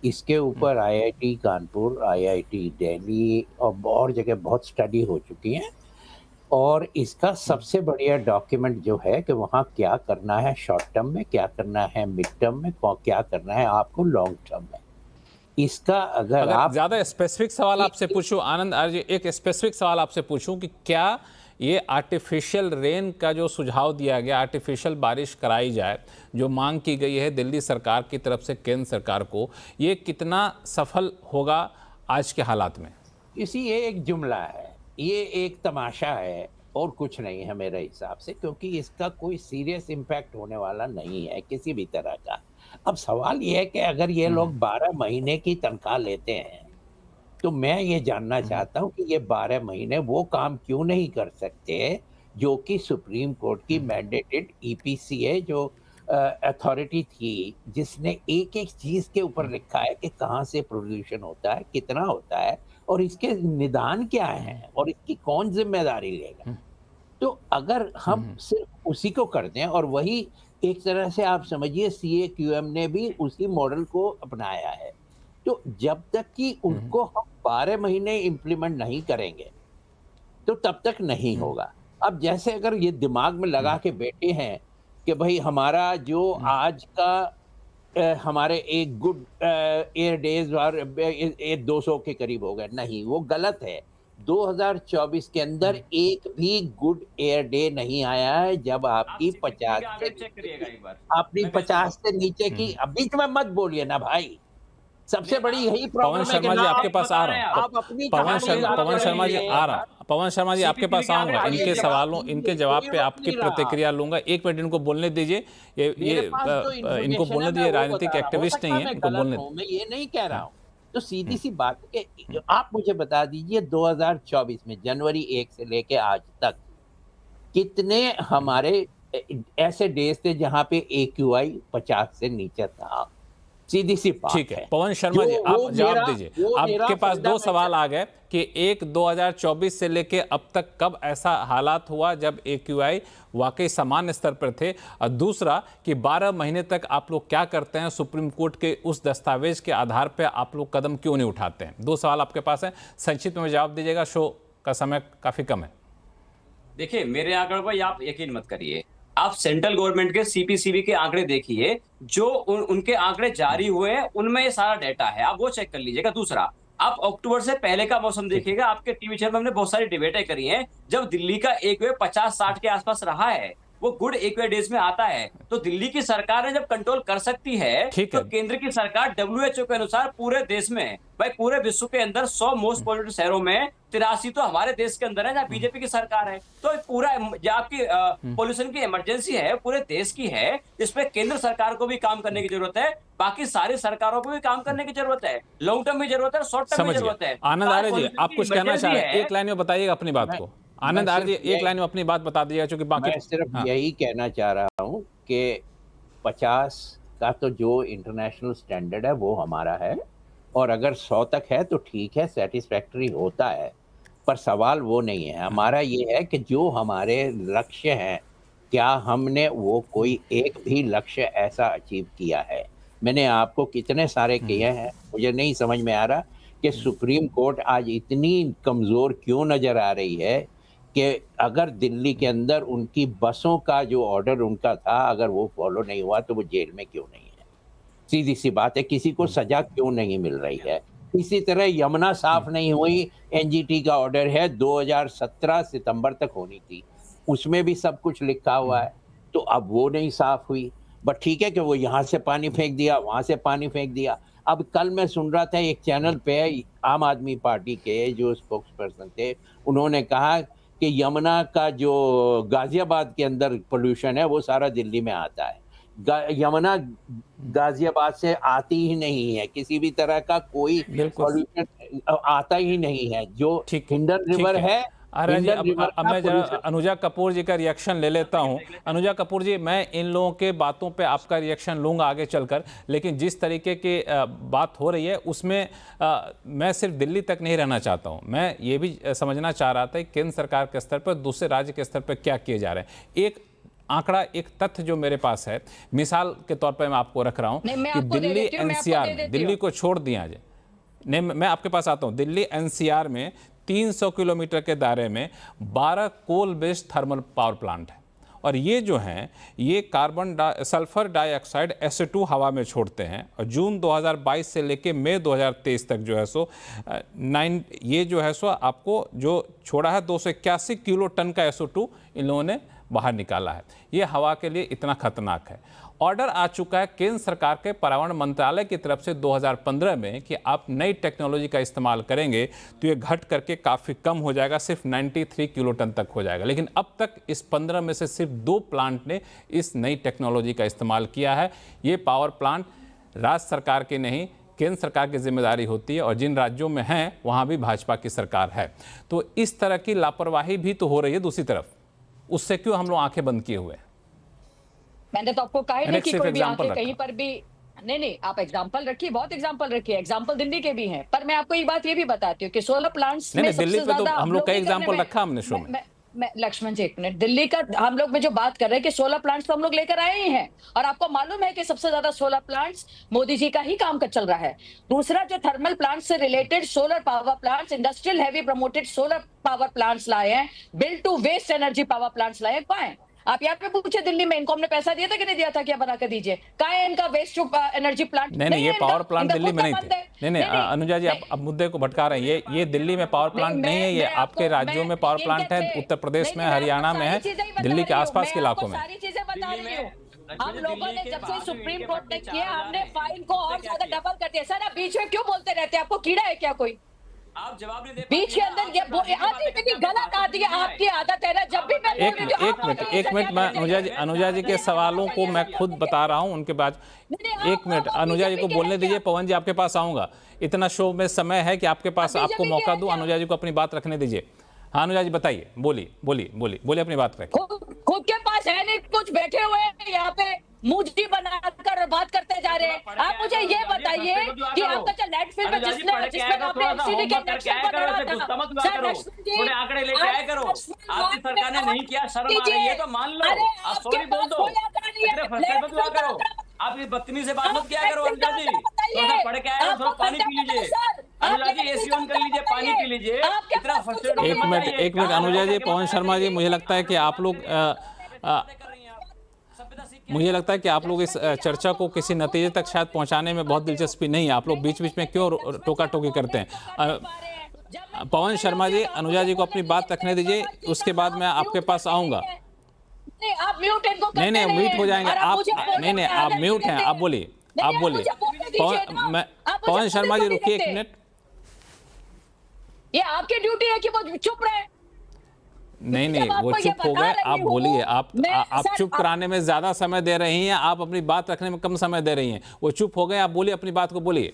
इसके ऊपर आईआईटी कानपुर, आईआईटी दिल्ली और जगह बहुत स्टडी हो चुकी है और इसका सबसे बढ़िया डॉक्यूमेंट जो है कि वहाँ क्या करना है शॉर्ट टर्म में, क्या करना है मिड टर्म में, क्या करना है आपको लॉन्ग टर्म में। इसका अगर आप ज़्यादा स्पेसिफिक सवाल आपसे पूछूं आनंद आर्य जी, एक स्पेसिफिक सवाल आपसे पूछूं कि क्या ये आर्टिफिशियल रेन का जो सुझाव दिया गया, आर्टिफिशियल बारिश कराई जाए, जो मांग की गई है दिल्ली सरकार की तरफ से केंद्र सरकार को, ये कितना सफल होगा आज के हालात में? ये एक जुमला है, ये एक तमाशा है और कुछ नहीं है मेरे हिसाब से, क्योंकि इसका कोई सीरियस इम्पैक्ट होने वाला नहीं है किसी भी तरह का। अब सवाल ये है कि अगर ये लोग 12 महीने की तनख्वाह लेते हैं तो मैं ये जानना चाहता हूँ कि ये 12 महीने वो काम क्यों नहीं कर सकते जो कि सुप्रीम कोर्ट की मैंडेटेड ईपीसीए जो अथॉरिटी थी, जिसने एक एक चीज के ऊपर लिखा है कि कहाँ से प्रोल्यूशन होता है, कितना होता है और इसके निदान क्या है और इसकी कौन जिम्मेदारी लेगा। तो अगर हम सिर्फ उसी को करते हैं, और वही एक तरह से आप समझिए CAQM ने भी उसी मॉडल को अपनाया है, तो जब तक कि उनको हम 12 महीने इम्प्लीमेंट नहीं करेंगे तो तब तक नहीं होगा। अब जैसे अगर ये दिमाग में लगा के बैठे हैं कि भाई हमारा जो आज का हमारे एक गुड एयर डेज और 200 के करीब हो गए, नहीं, वो गलत है। 2024 के अंदर एक भी गुड एयर डे नहीं आया है जब आपकी 50 से नीचे की। अब बीच में मत बोलिए ना भाई, सबसे बड़ी यही प्रॉब्लम है। पवन शर्मा जी आपके पास आ रहा हूँ, पवन शर्मा जी आ रहा, पवन शर्मा जी आपके पास आऊंगा, इनके सवालों, इनके जवाब पे आपकी प्रतिक्रिया लूंगा। एक मिनट इनको बोलने दीजिए, ये इनको बोलने दीजिए, राजनीतिक एक्टिविस्ट नहीं है, इनको बोलने। मैं ये नहीं कह रहा हूँ, तो सीधी सी बात है कि आप मुझे बता दीजिए 2024 में जनवरी 1 से लेके आज तक कितने हमारे ऐसे डेज थे जहां पे AQI 50 से नीचे था। सीधी सी बात। ठीक है पवन शर्मा जी, आप जवाब दीजिए। आपके पास दो सवाल आ गए कि एक 2024 से लेके अब तक कब ऐसा हालात हुआ जब AQI वाकई सामान्य स्तर पर थे, और दूसरा कि 12 महीने तक आप लोग क्या करते हैं, सुप्रीम कोर्ट के उस दस्तावेज के आधार पर आप लोग कदम क्यों नहीं उठाते हैं। दो सवाल आपके पास हैं, संक्षिप्त में जवाब दीजिएगा, शो का समय काफी कम है। देखिए मेरे आंकड़ों पर आप यकीन मत करिए, आप सेंट्रल गवर्नमेंट के CPCB के आंकड़े देखिए, जो उनके आंकड़े जारी हुए हैं उनमें ये सारा डेटा है, आप वो चेक कर लीजिएगा। दूसरा, आप अक्टूबर से पहले का मौसम देखिएगा, आपके टीवी चैनल में हमने बहुत सारी डिबेटें करी हैं, जब दिल्ली का AQI 50-60 के आसपास रहा है, वो गुड AQI डेज में आता है, तो दिल्ली की सरकार ने जब कंट्रोल कर सकती है तो केंद्र की सरकार WHO के अनुसार पूरे देश में, भाई पूरे विश्व के अंदर 100 मोस्ट पॉल्यूटेड शहरों में 83 तो हमारे देश के अंदर है जहाँ बीजेपी की सरकार है। तो पूरा जो आपकी पोल्यूशन की इमरजेंसी है पूरे देश की है, इसपे केंद्र सरकार को भी काम करने की जरूरत है, बाकी सारी सरकारों को भी काम करने की जरूरत है, लॉन्ग टर्म में जरूरत है, शॉर्ट टर्म में जरूरत है। आनंद आर्य जी, आप कुछ कहना चाह रहे हैं, एक लाइन में बताइएगा अपनी बात को। आनंद आर्य जी, एक लाइन में अपनी बात बता दीजिएगा, क्योंकि बाकी मैं सिर्फ यही कहना चाह रहा हूँ कि 50 का तो जो इंटरनेशनल स्टैंडर्ड है वो हमारा है, और अगर 100 तक है तो ठीक है, सेटिस्फैक्टरी होता है, पर सवाल वो नहीं है। हमारा ये है कि जो हमारे लक्ष्य हैं, क्या हमने वो कोई एक भी लक्ष्य ऐसा अचीव किया है। मैंने आपको कितने सारे किए हैं, मुझे नहीं समझ में आ रहा कि सुप्रीम कोर्ट आज इतनी कमज़ोर क्यों नज़र आ रही है कि अगर दिल्ली के अंदर उनकी बसों का जो ऑर्डर उनका था अगर वो फॉलो नहीं हुआ तो वो जेल में क्यों नहीं है। सीधी सी बात है, किसी को सजा क्यों नहीं मिल रही है। इसी तरह यमुना साफ नहीं हुई, एनजीटी का ऑर्डर है 2017 सितंबर तक होनी थी, उसमें भी सब कुछ लिखा हुआ है, तो अब वो नहीं साफ हुई। बट ठीक है कि वो यहाँ से पानी फेंक दिया, वहां से पानी फेंक दिया। अब कल मैं सुन रहा था एक चैनल पे आम आदमी पार्टी के जो स्पोक्स पर्सन थे, उन्होंने कहा कि यमुना का जो गाजियाबाद के अंदर पोल्यूशन है वो सारा दिल्ली में आता है। यमुना गाजियाबाद से आती ही नहीं है, किसी भी तरह का कोई पोल्यूशन आता ही नहीं है। जो हिंडन रिवर है, जी, अब मैं जरा अनुजा कपूर जी का रिएक्शन ले लेता हूं। अनुजा कपूर जी, मैं इन लोगों के बातों पे आपका रिएक्शन लूंगा आगे चलकर, लेकिन जिस तरीके की बात हो रही है उसमें मैं सिर्फ दिल्ली तक नहीं रहना चाहता हूं, मैं ये भी समझना चाह रहा था कि केंद्र सरकार के स्तर पर, दूसरे राज्य के स्तर पर क्या किए जा रहे हैं। एक आंकड़ा, एक तथ्य जो मेरे पास है, मिसाल के तौर पर मैं आपको रख रहा हूं कि दिल्ली एनसीआर में, दिल्ली को छोड़ दिया जाए, नहीं मैं आपके पास आता हूं, दिल्ली एनसीआर में 300 किलोमीटर के दायरे में 12 coal based thermal power plant है, और ये जो हैं ये सल्फर डाइऑक्साइड SO2 हवा में छोड़ते हैं, और जून 2022 से लेके मई 2023 तक जो है सो ये जो है सो आपको जो छोड़ा है 281 किलो टन का SO2 इन लोगों ने बाहर निकाला है। ये हवा के लिए इतना खतरनाक है। ऑर्डर आ चुका है केंद्र सरकार के पर्यावरण मंत्रालय की तरफ से 2015 में कि आप नई टेक्नोलॉजी का इस्तेमाल करेंगे तो ये घट करके काफ़ी कम हो जाएगा, सिर्फ 93 किलो टन तक हो जाएगा। लेकिन अब तक इस 15 में से सिर्फ 2 प्लांट ने इस नई टेक्नोलॉजी का इस्तेमाल किया है। ये पावर प्लांट राज्य सरकार के नहीं, केंद्र सरकार की जिम्मेदारी होती है, और जिन राज्यों में हैं वहाँ भी भाजपा की सरकार है। तो इस तरह की लापरवाही भी तो हो रही है दूसरी तरफ, उससे क्यों हम लोग आंखें बंद किए हुए हैं? मैंने तो आपको कहा ही नहीं कि कोई भी आंखें कहीं पर भी नहीं, आप एग्जांपल रखिए, बहुत एग्जांपल रखिए, एग्जांपल दिल्ली के भी हैं। पर मैं आपको ये बात ये भी बताती हूँ कि सोलर प्लांट्स में सबसे दिल्ली पे तो हम लोग कई एग्जांपल रखा हमने शो में। मैं लक्ष्मण जी, एक मिनट, दिल्ली का हम लोग में जो बात कर रहे हैं कि सोलर प्लांट्स तो हम लोग लेकर आए ही हैं, और आपको मालूम है कि सबसे ज्यादा सोलर प्लांट्स मोदी जी का ही काम कर चल रहा है। दूसरा, जो थर्मल प्लांट से related solar power plants, industrial heavy promoted solar power plants लाए हैं, build to waste energy power plants लाए हैं। कहाँ है? आप यहाँ पे पूछे दिल्ली में, इनको हमने पैसा दिया था कि नहीं दिया था, क्या बना कर दीजिए। कहाँ है इनका वेस्ट टू एनर्जी प्लांट? नहीं, ये पावर प्लांट दिल्ली में नहीं थे। नहीं, अनुजा जी, आप अब मुद्दे को भटका रहे हैं। ये दिल्ली में पावर प्लांट नहीं है, ये आपके राज्यों में पावर प्लांट है, उत्तर प्रदेश में, हरियाणा में है, दिल्ली के आसपास के इलाकों में। सारी चीजें बता रही हूँ। हम लोगों ने जब से सुप्रीम कोर्ट ने किया, हमने फाइन को और ज्यादा डबल कर दिया। सर, आप बीच में क्यों बोलते रहते हैं? आपको कीड़ा है क्या कोई? आप जवाब नहीं दे बीच के अंदर गलत आती है, आपकी आदत है ना। जब भी मैं एक मिनट मैं अनुजा जी के सवालों को मैं खुद बता रहा हूं, उनके बाद एक मिनट अनुजा जी को बोलने दीजिए। पवन जी, आपके पास आऊंगा, इतना शो में समय है कि आपके पास आपको मौका दूं, अनुजा जी को अपनी बात रखने दीजिए। हाँ अनुजा जी, बताइए, बोलिए अपनी बात रखिए। खुद के पास है नहीं कुछ, बैठे हुए हैं यहाँ पे मुझे बनाकर बात करते जा रहे हैं। आप मुझे ये बताइए कि आपका जो लैंडफिल में जिसमें आपने एमसीडी के नक्शे बना रहा था, सर थोड़े आंकड़े लेके आया करो। आपकी सरकार ने नहीं किया, शर्म आ रही है तो मान लो, आप सॉरी बोल दो, करो। आप इस बदतमीजी से बात मत किया करो। अनुजा जी, थोड़ा पढ़ के आए, थोड़ा पानी पी लीजिए। अनुजा जी, एसी ऑन कर लीजिए, पानी पी लीजिए। इतना फ्रस्ट्रेट एक मिनट अनुजा जी, पवन शर्मा जी, मुझे लगता है कि आप लोग इस चर्चा को किसी नतीजे तक शायद पहुंचाने में बहुत दिलचस्पी नहीं है। आप लोग बीच बीच में क्यों टोका टोकी करते हैं? पवन शर्मा जी, अनुजा जी को अपनी बात रखने दीजिए, उसके बाद मैं आपके पास आऊंगा। आप म्यूट इनको करते नहीं म्यूट हो जाएंगे आप। नहीं आप म्यूट हैं, आप बोलिए। पवन शर्मा जी, रुकिए एक मिनट। ये आपकी ड्यूटी है कि वो चुप रहे। नहीं वो चुप हो गए, आप बोलिए। आप चुप कराने में ज्यादा समय दे रही हैं, आप अपनी बात रखने में कम समय दे रही हैं। वो चुप हो गए, आप बोलिए, अपनी बात को बोलिए।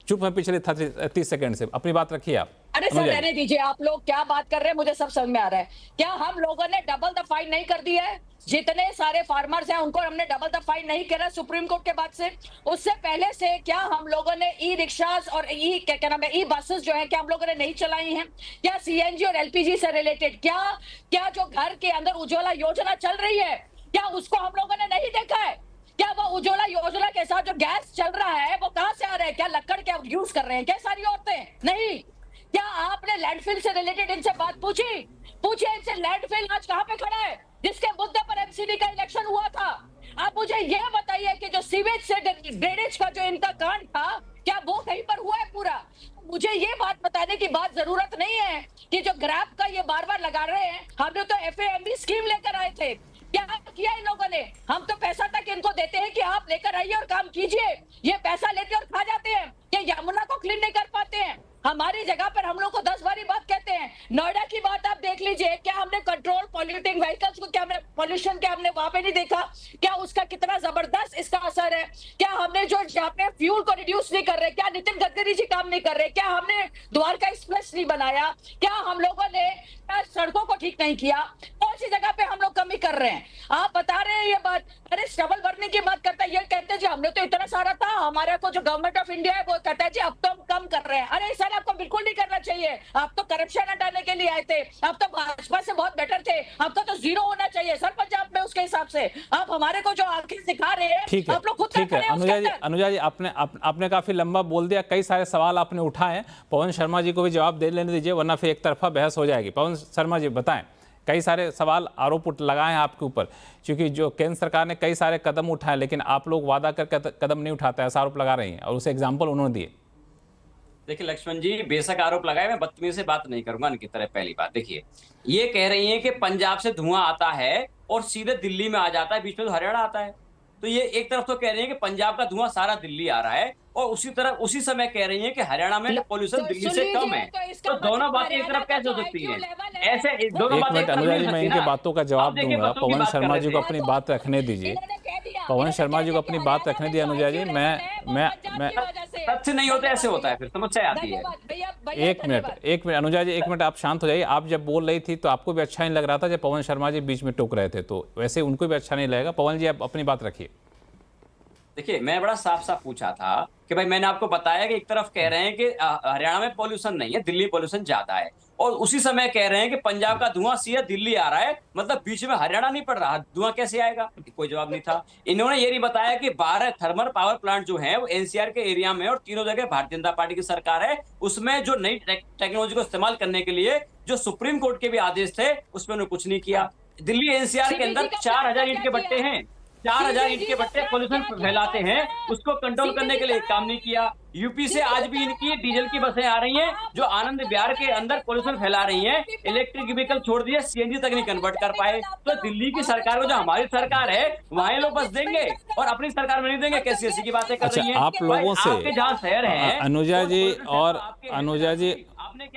चुप है पिछले 30 सेकंड से, अपनी बात रखिए आप। अरे सर, रहने दीजिए। आप लोग क्या बात कर रहे हैं, मुझे सब समझ में आ रहा है। क्या हम लोगों ने डबल द फाइन नहीं कर दिया है? जितने सारे फार्मर्स हैं उनको हमने डबल द फाइन नहीं करा सुप्रीम कोर्ट के बाद से? उससे पहले से क्या हम लोगों ने ई रिक्शास और क्या नाम है, ई बसेस जो है, क्या हम लोगों ने नहीं चलाई हैं? क्या सीएनजी और एलपीजी से रिलेटेड क्या जो घर के अंदर उज्ज्वला योजना चल रही है, क्या उसको हम लोगों ने नहीं देखा है? क्या वो उज्ज्वला योजना के साथ जो गैस चल रहा है वो कहां से आ रहा है? क्या लकड़ क्या यूज कर रहे हैं क्या सारी औरतें? नहीं। क्या आपने लैंडफिल से रिलेटेड इनसे बात पूछी? पूछिए इनसे, लैंडफिल आज कहां पे खड़ा है जिसके मुद्दे पर एमसीडी का इलेक्शन हुआ था? आप मुझे यह बताइए कि जो सीवेज से ड्रेनेज का जो इनका कांड था, क्या वो कहीं पर हुआ है पूरा? मुझे ये बात बताने की बात जरूरत नहीं है कि जो ग्रैब का ये बार बार लगा रहे हैं, हमने तो FAMB स्कीम लेकर आए थे, क्या किया इन लोगों ने? हम तो पैसा तक इनको देते हैं कि आप लेकर आइए और काम कीजिए, ये पैसा लेते और खा जाते हैं। ये यमुना को क्लीन नहीं कर पाते हैं। हमारी जगह पर हम लोग को 10 बारी बात कहते हैं। नोएडा की बात आप देख लीजिए, क्या हमने कंट्रोल पॉल्यूटिंग व्हीकल्स को, क्या हमने पॉल्यूशन क्या हमने वहां पे नहीं देखा? क्या उसका कितना जबरदस्त इसका असर है? क्या हमने जो यहाँ पे फ्यूल को रिड्यूस नहीं कर रहे? क्या नितिन गडकरी जी काम नहीं कर रहे? क्या हमने द्वारका एक्सप्रेस नहीं बनाया? क्या हम लोगों ने सड़कों को ठीक नहीं किया? कौन सी जगह पे हम लोग कमी कर रहे हैं? आप बता रहे हैं ये बात। अरे स्टबल भरने की बात करता है, ये कहते हैं जी हमने तो इतना सारा था, हमारे को जो गवर्नमेंट ऑफ इंडिया है वो कहता है जी अब तो हम कम कर रहे हैं। अरे सर आपको बिल्कुल नहीं करना चाहिए, आप तो करप्शन हटाने के लिए आए थे, आप तो भाजपा से बहुत बेटर थे, आपका तो 0 होना चाहिए सर पंजाब में उसके हिसाब से। आप हमारे को जो आंखें सिखा रहे हैं आप लोग खुद ठीक है अनुजा जी आपने काफी लंबा बोल दिया, कई सारे सवाल आपने उठाए। पवन शर्मा जी को भी जवाब दे लेने दीजिए वरना फिर एक तरफा बहस हो जाएगी। पवन शर्मा जी बताएं, कई सारे सवाल आरोप लगाए हैं आपके ऊपर, क्योंकि जो केंद्र सरकार ने कई सारे कदम उठाए लेकिन आप लोग वादा कर कदम नहीं उठाते, ऐसा आरोप लगा रही हैं और उसे एग्जाम्पल उन्होंने दिए। देखिए लक्ष्मण जी, बेशक आरोप लगाए, मैं बदतमीजी से बात नहीं करूंगा इनकी तरह। पहली बात देखिए, ये कह रही हैं कि पंजाब से धुआं आता है और सीधे दिल्ली में आ जाता है, बीच में तो हरियाणा आता है। तो ये एक तरफ तो कह रही है कि पंजाब का धुआं सारा दिल्ली आ रहा है और उसी समय कह रही है कि हरियाणा में पोल्यूशन दिल्ली से कम है। तो दोनों बातें एक तरफ कैसे हो सकती हैं? ऐसे दोनों बातें। एक मिनट अनुजा जी, मैं इनकी बातों का जवाब दूंगा। पवन शर्मा जी को अपनी बात रखने दीजिए। पवन शर्मा जी को अपनी बात रखने दिया अनुजा जी। मैं तथ्य नहीं होते, ऐसे होता है, फिर समस्या आती है। एक मिनट अनुजा जी, एक मिनट आप शांत हो जाइए। आप जब बोल रही थी तो आपको भी अच्छा नहीं लग रहा था, जब पवन शर्मा जी बीच में टोक रहे थे तो वैसे उनको भी अच्छा नहीं लगेगा। पवन जी आप अपनी बात रखिए। देखिए मैं बड़ा साफ साफ पूछा था कि भाई, मैंने आपको बताया कि एक तरफ कह रहे हैं कि हरियाणा में पॉल्यूशन नहीं है, दिल्ली पॉल्यूशन ज्यादा है, और उसी समय कह रहे हैं कि पंजाब का धुआं सीधा दिल्ली आ रहा है, मतलब बीच में हरियाणा नहीं पड़ रहा, धुआं कैसे आएगा? कोई जवाब नहीं था। इन्होंने ये नहीं बताया कि 12 थर्मल पावर प्लांट जो है वो NCR के एरिया में और तीनों जगह भारतीय जनता पार्टी की सरकार है, उसमें जो नई टेक्नोलॉजी को इस्तेमाल करने के लिए जो सुप्रीम कोर्ट के भी आदेश थे उसमें उन्होंने कुछ नहीं किया। दिल्ली NCR के अंदर 4000 ईंट के भट्टे हैं, 4000 ईंट के भट्टे पोल्यूशन फैलाते हैं, उसको कंट्रोल करने के लिए काम नहीं किया। यूपी से आज भी इनकी डीजल की बसें आ रही हैं जो आनंद विहार के अंदर पोल्यूशन फैला रही हैं, इलेक्ट्रिक व्हीकल छोड़ दिए, CNG तक नहीं कन्वर्ट कर पाए। तो दिल्ली की सरकार को, जो हमारी सरकार है, वहां लोग बस देंगे और अपनी सरकार में नहीं देंगे। कैसी ऐसी की बातें कर रही हैं आप लोगों से। आपके जहां शहर है अनुजा जी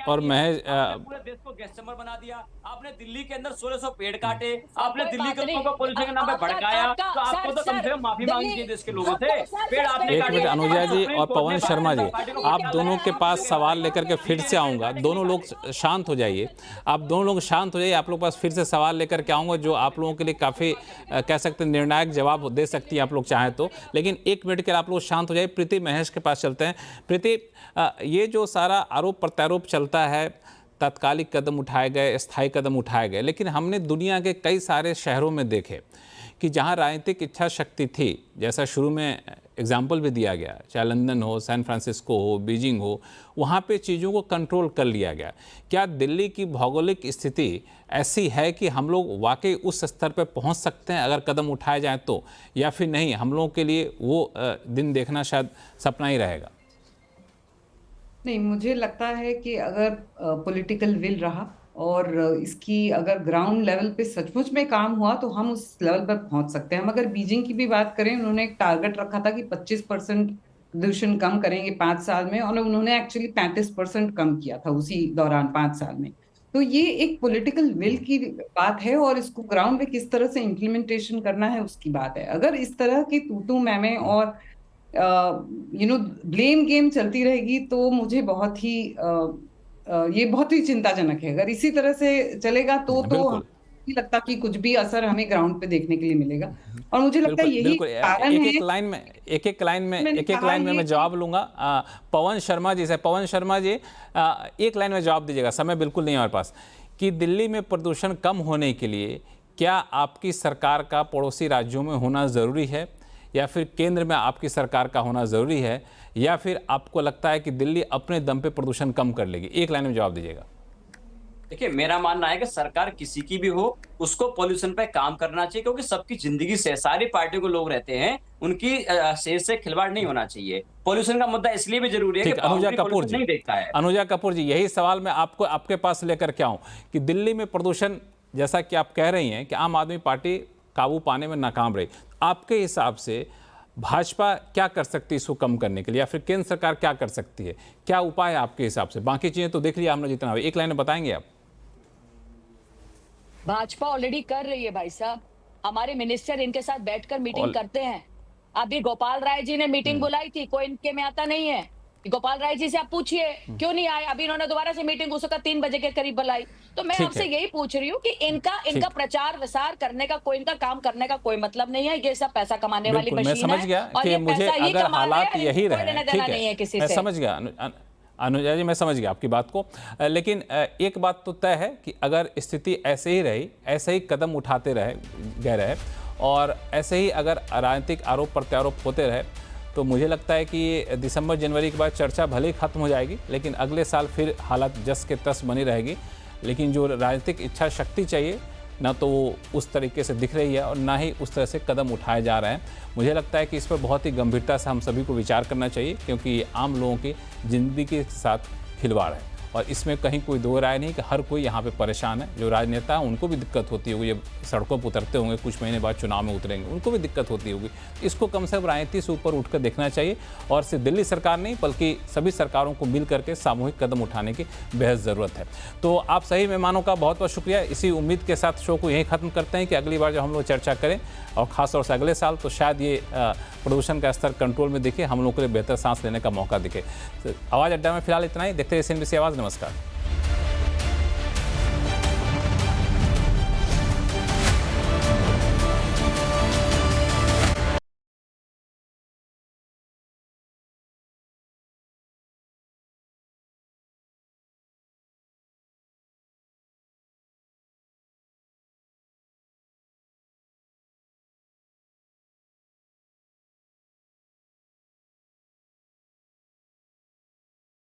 और महेश, पूरे देश को गैस चैम्बर बना दिया आपने। दिल्ली के अंदर 1600 पेड़ काटे आपने, दिल्ली के लोगों को पोल्यूशन के नाम पे भड़काया। तो आपको तो कम से कम माफी मांगनी चाहिए देश के लोगों से। पेड़ आपने काटे। एक मिनट अनुजा जी और पवन शर्मा जी, आप दोनों के पास सवाल लेकर के फिर से आऊंगा। दोनों लोग शांत हो जाइए, आप दोनों लोग शांत हो जाइए। आप लोग पास फिर से सवाल लेकर के आऊंगा जो आप लोगों के लिए काफ़ी कह सकते हैं निर्णायक जवाब दे सकती हैं आप लोग चाहें तो। लेकिन 1 मिनट के लिए आप लोग शांत हो जाइए। प्रीति महेश के पास चलते हैं। प्रीति, ये जो सारा आरोप प्रत्यारोप चलता है, तात्कालिक कदम उठाए गए, स्थायी कदम उठाए गए, लेकिन हमने दुनिया के कई सारे शहरों में देखे कि जहां राजनीतिक इच्छा शक्ति थी, जैसा शुरू में एग्जाम्पल भी दिया गया, चाहे लंदन हो, सैन फ्रांसिस्को हो, बीजिंग हो, वहाँ पे चीज़ों को कंट्रोल कर लिया गया। क्या दिल्ली की भौगोलिक स्थिति ऐसी है कि हम लोग वाकई उस स्तर पर पहुँच सकते हैं अगर कदम उठाए जाए तो, या फिर नहीं, हम लोगों के लिए वो दिन देखना शायद सपना ही रहेगा? नहीं, मुझे लगता है कि अगर पॉलिटिकल विल रहा और इसकी अगर ग्राउंड लेवल पे सचमुच में काम हुआ तो हम उस लेवल पर पहुंच सकते हैं। हम अगर बीजिंग की भी बात करें, उन्होंने एक टारगेट रखा था कि 25% प्रदूषण कम करेंगे 5 साल में, और उन्होंने एक्चुअली 35% कम किया था उसी दौरान 5 साल में। तो ये एक पॉलिटिकल विल की बात है और इसको ग्राउंड पे किस तरह से इम्प्लीमेंटेशन करना है उसकी बात है। अगर इस तरह की तू मैमे और ब्लेम गेम चलती रहेगी तो मुझे ये बहुत ही चिंताजनक है। अगर इसी तरह से चलेगा तो नहीं लगता कि कुछ भी असर हमें ग्राउंड पे देखने के लिए मिलेगा। और मुझे लगता है यही कारण है। एक एक लाइन में मैं जवाब लूंगा पवन शर्मा जी से। पवन शर्मा जी, एक लाइन में जवाब दीजिएगा, समय बिल्कुल नहीं है हमारे पास। कि दिल्ली में प्रदूषण कम होने के लिए क्या आपकी सरकार का पड़ोसी राज्यों में होना ज़रूरी है, या फिर केंद्र में आपकी सरकार का होना ज़रूरी है, या फिर आपको लगता है कि दिल्ली अपने दम पे प्रदूषण कम कर लेगी? एक लाइन में जवाब दीजिएगा। देखिए, मेरा मानना है कि सरकार किसी की भी हो, उसको पॉल्यूशन पे काम करना चाहिए, क्योंकि सबकी जिंदगी से, सारी पार्टियों के लोग रहते हैं, उनकी सेहत से खिलवाड़ नहीं होना चाहिए। पॉल्यूशन का मुद्दा इसलिए भी जरूरी है कि अनुजा कपूर जी, नहीं देखता है। अनुजा कपूर जी, यही सवाल मैं आपके पास लेकर के आऊं कि दिल्ली में प्रदूषण, जैसा कि आप कह रही हैं कि आम आदमी पार्टी काबू पाने में नाकाम रही, आपके हिसाब से भाजपा क्या कर सकती है इसको कम करने के लिए, या फिर केंद्र सरकार क्या कर सकती है? क्या उपाय है आपके हिसाब से? बाकी चीजें तो देख लिया हमने जितना, एक लाइन में बताएंगे आप? भाजपा ऑलरेडी कर रही है भाई साहब, हमारे मिनिस्टर इनके साथ बैठकर मीटिंग करते हैं। अभी गोपाल राय जी ने मीटिंग बुलाई थी, कोई इनके में आता नहीं है। गोपाल राय जी से आप पूछिए क्यों नहीं आए। अभी इन्होंने दोबारा से मीटिंग उसका 3 बजे के करीब बुलाई। तो मैं आपसे यही पूछ रही हूँ कि इनका प्रचार विसार करने का कोई, इनका काम करने का कोई मतलब नहीं है। ये सब पैसा कमाने वाली मशीन है। मैं समझ गया कि मुझे अगर हालात यही रहे, ठीक है, मैं समझ गया अनुजा जी, मैं समझ गया आपकी बात को। लेकिन एक बात तो तय है कि अगर स्थिति ऐसे ही रही, ऐसे ही कदम उठाते रहे और ऐसे ही अगर राजनीतिक आरोप प्रत्यारोप होते रहे, तो मुझे लगता है कि दिसंबर जनवरी के बाद चर्चा भले ही खत्म हो जाएगी, लेकिन अगले साल फिर हालत जस के तस बनी रहेगी। लेकिन जो राजनीतिक इच्छा शक्ति चाहिए, ना तो वो उस तरीके से दिख रही है और ना ही उस तरह से कदम उठाए जा रहे हैं। मुझे लगता है कि इस पर बहुत ही गंभीरता से हम सभी को विचार करना चाहिए, क्योंकि आम लोगों की ज़िंदगी के साथ खिलवाड़ है और इसमें कहीं कोई दो राय नहीं कि हर कोई यहाँ पे परेशान है। जो राजनेता हैं उनको भी दिक्कत होती होगी, ये सड़कों पर उतरते होंगे, कुछ महीने बाद चुनाव में उतरेंगे, उनको भी दिक्कत होती होगी। इसको कम से कम राजनीति से ऊपर उठकर देखना चाहिए और सिर्फ दिल्ली सरकार नहीं बल्कि सभी सरकारों को मिल करके सामूहिक कदम उठाने की बेहद ज़रूरत है। तो आप सही मेहमानों का बहुत बहुत शुक्रिया। इसी उम्मीद के साथ शो को यहीं ख़त्म करते हैं कि अगली बार जब हम लोग चर्चा करें और ख़ासतौर से अगले साल, तो शायद ये प्रदूषण का स्तर कंट्रोल में दिखे, हम लोगों के लिए बेहतर सांस लेने का मौका दिखे। आवाज़ अड्डा में फिलहाल इतना ही। देखते रहिए CNBC आवाज़। नमस्कार।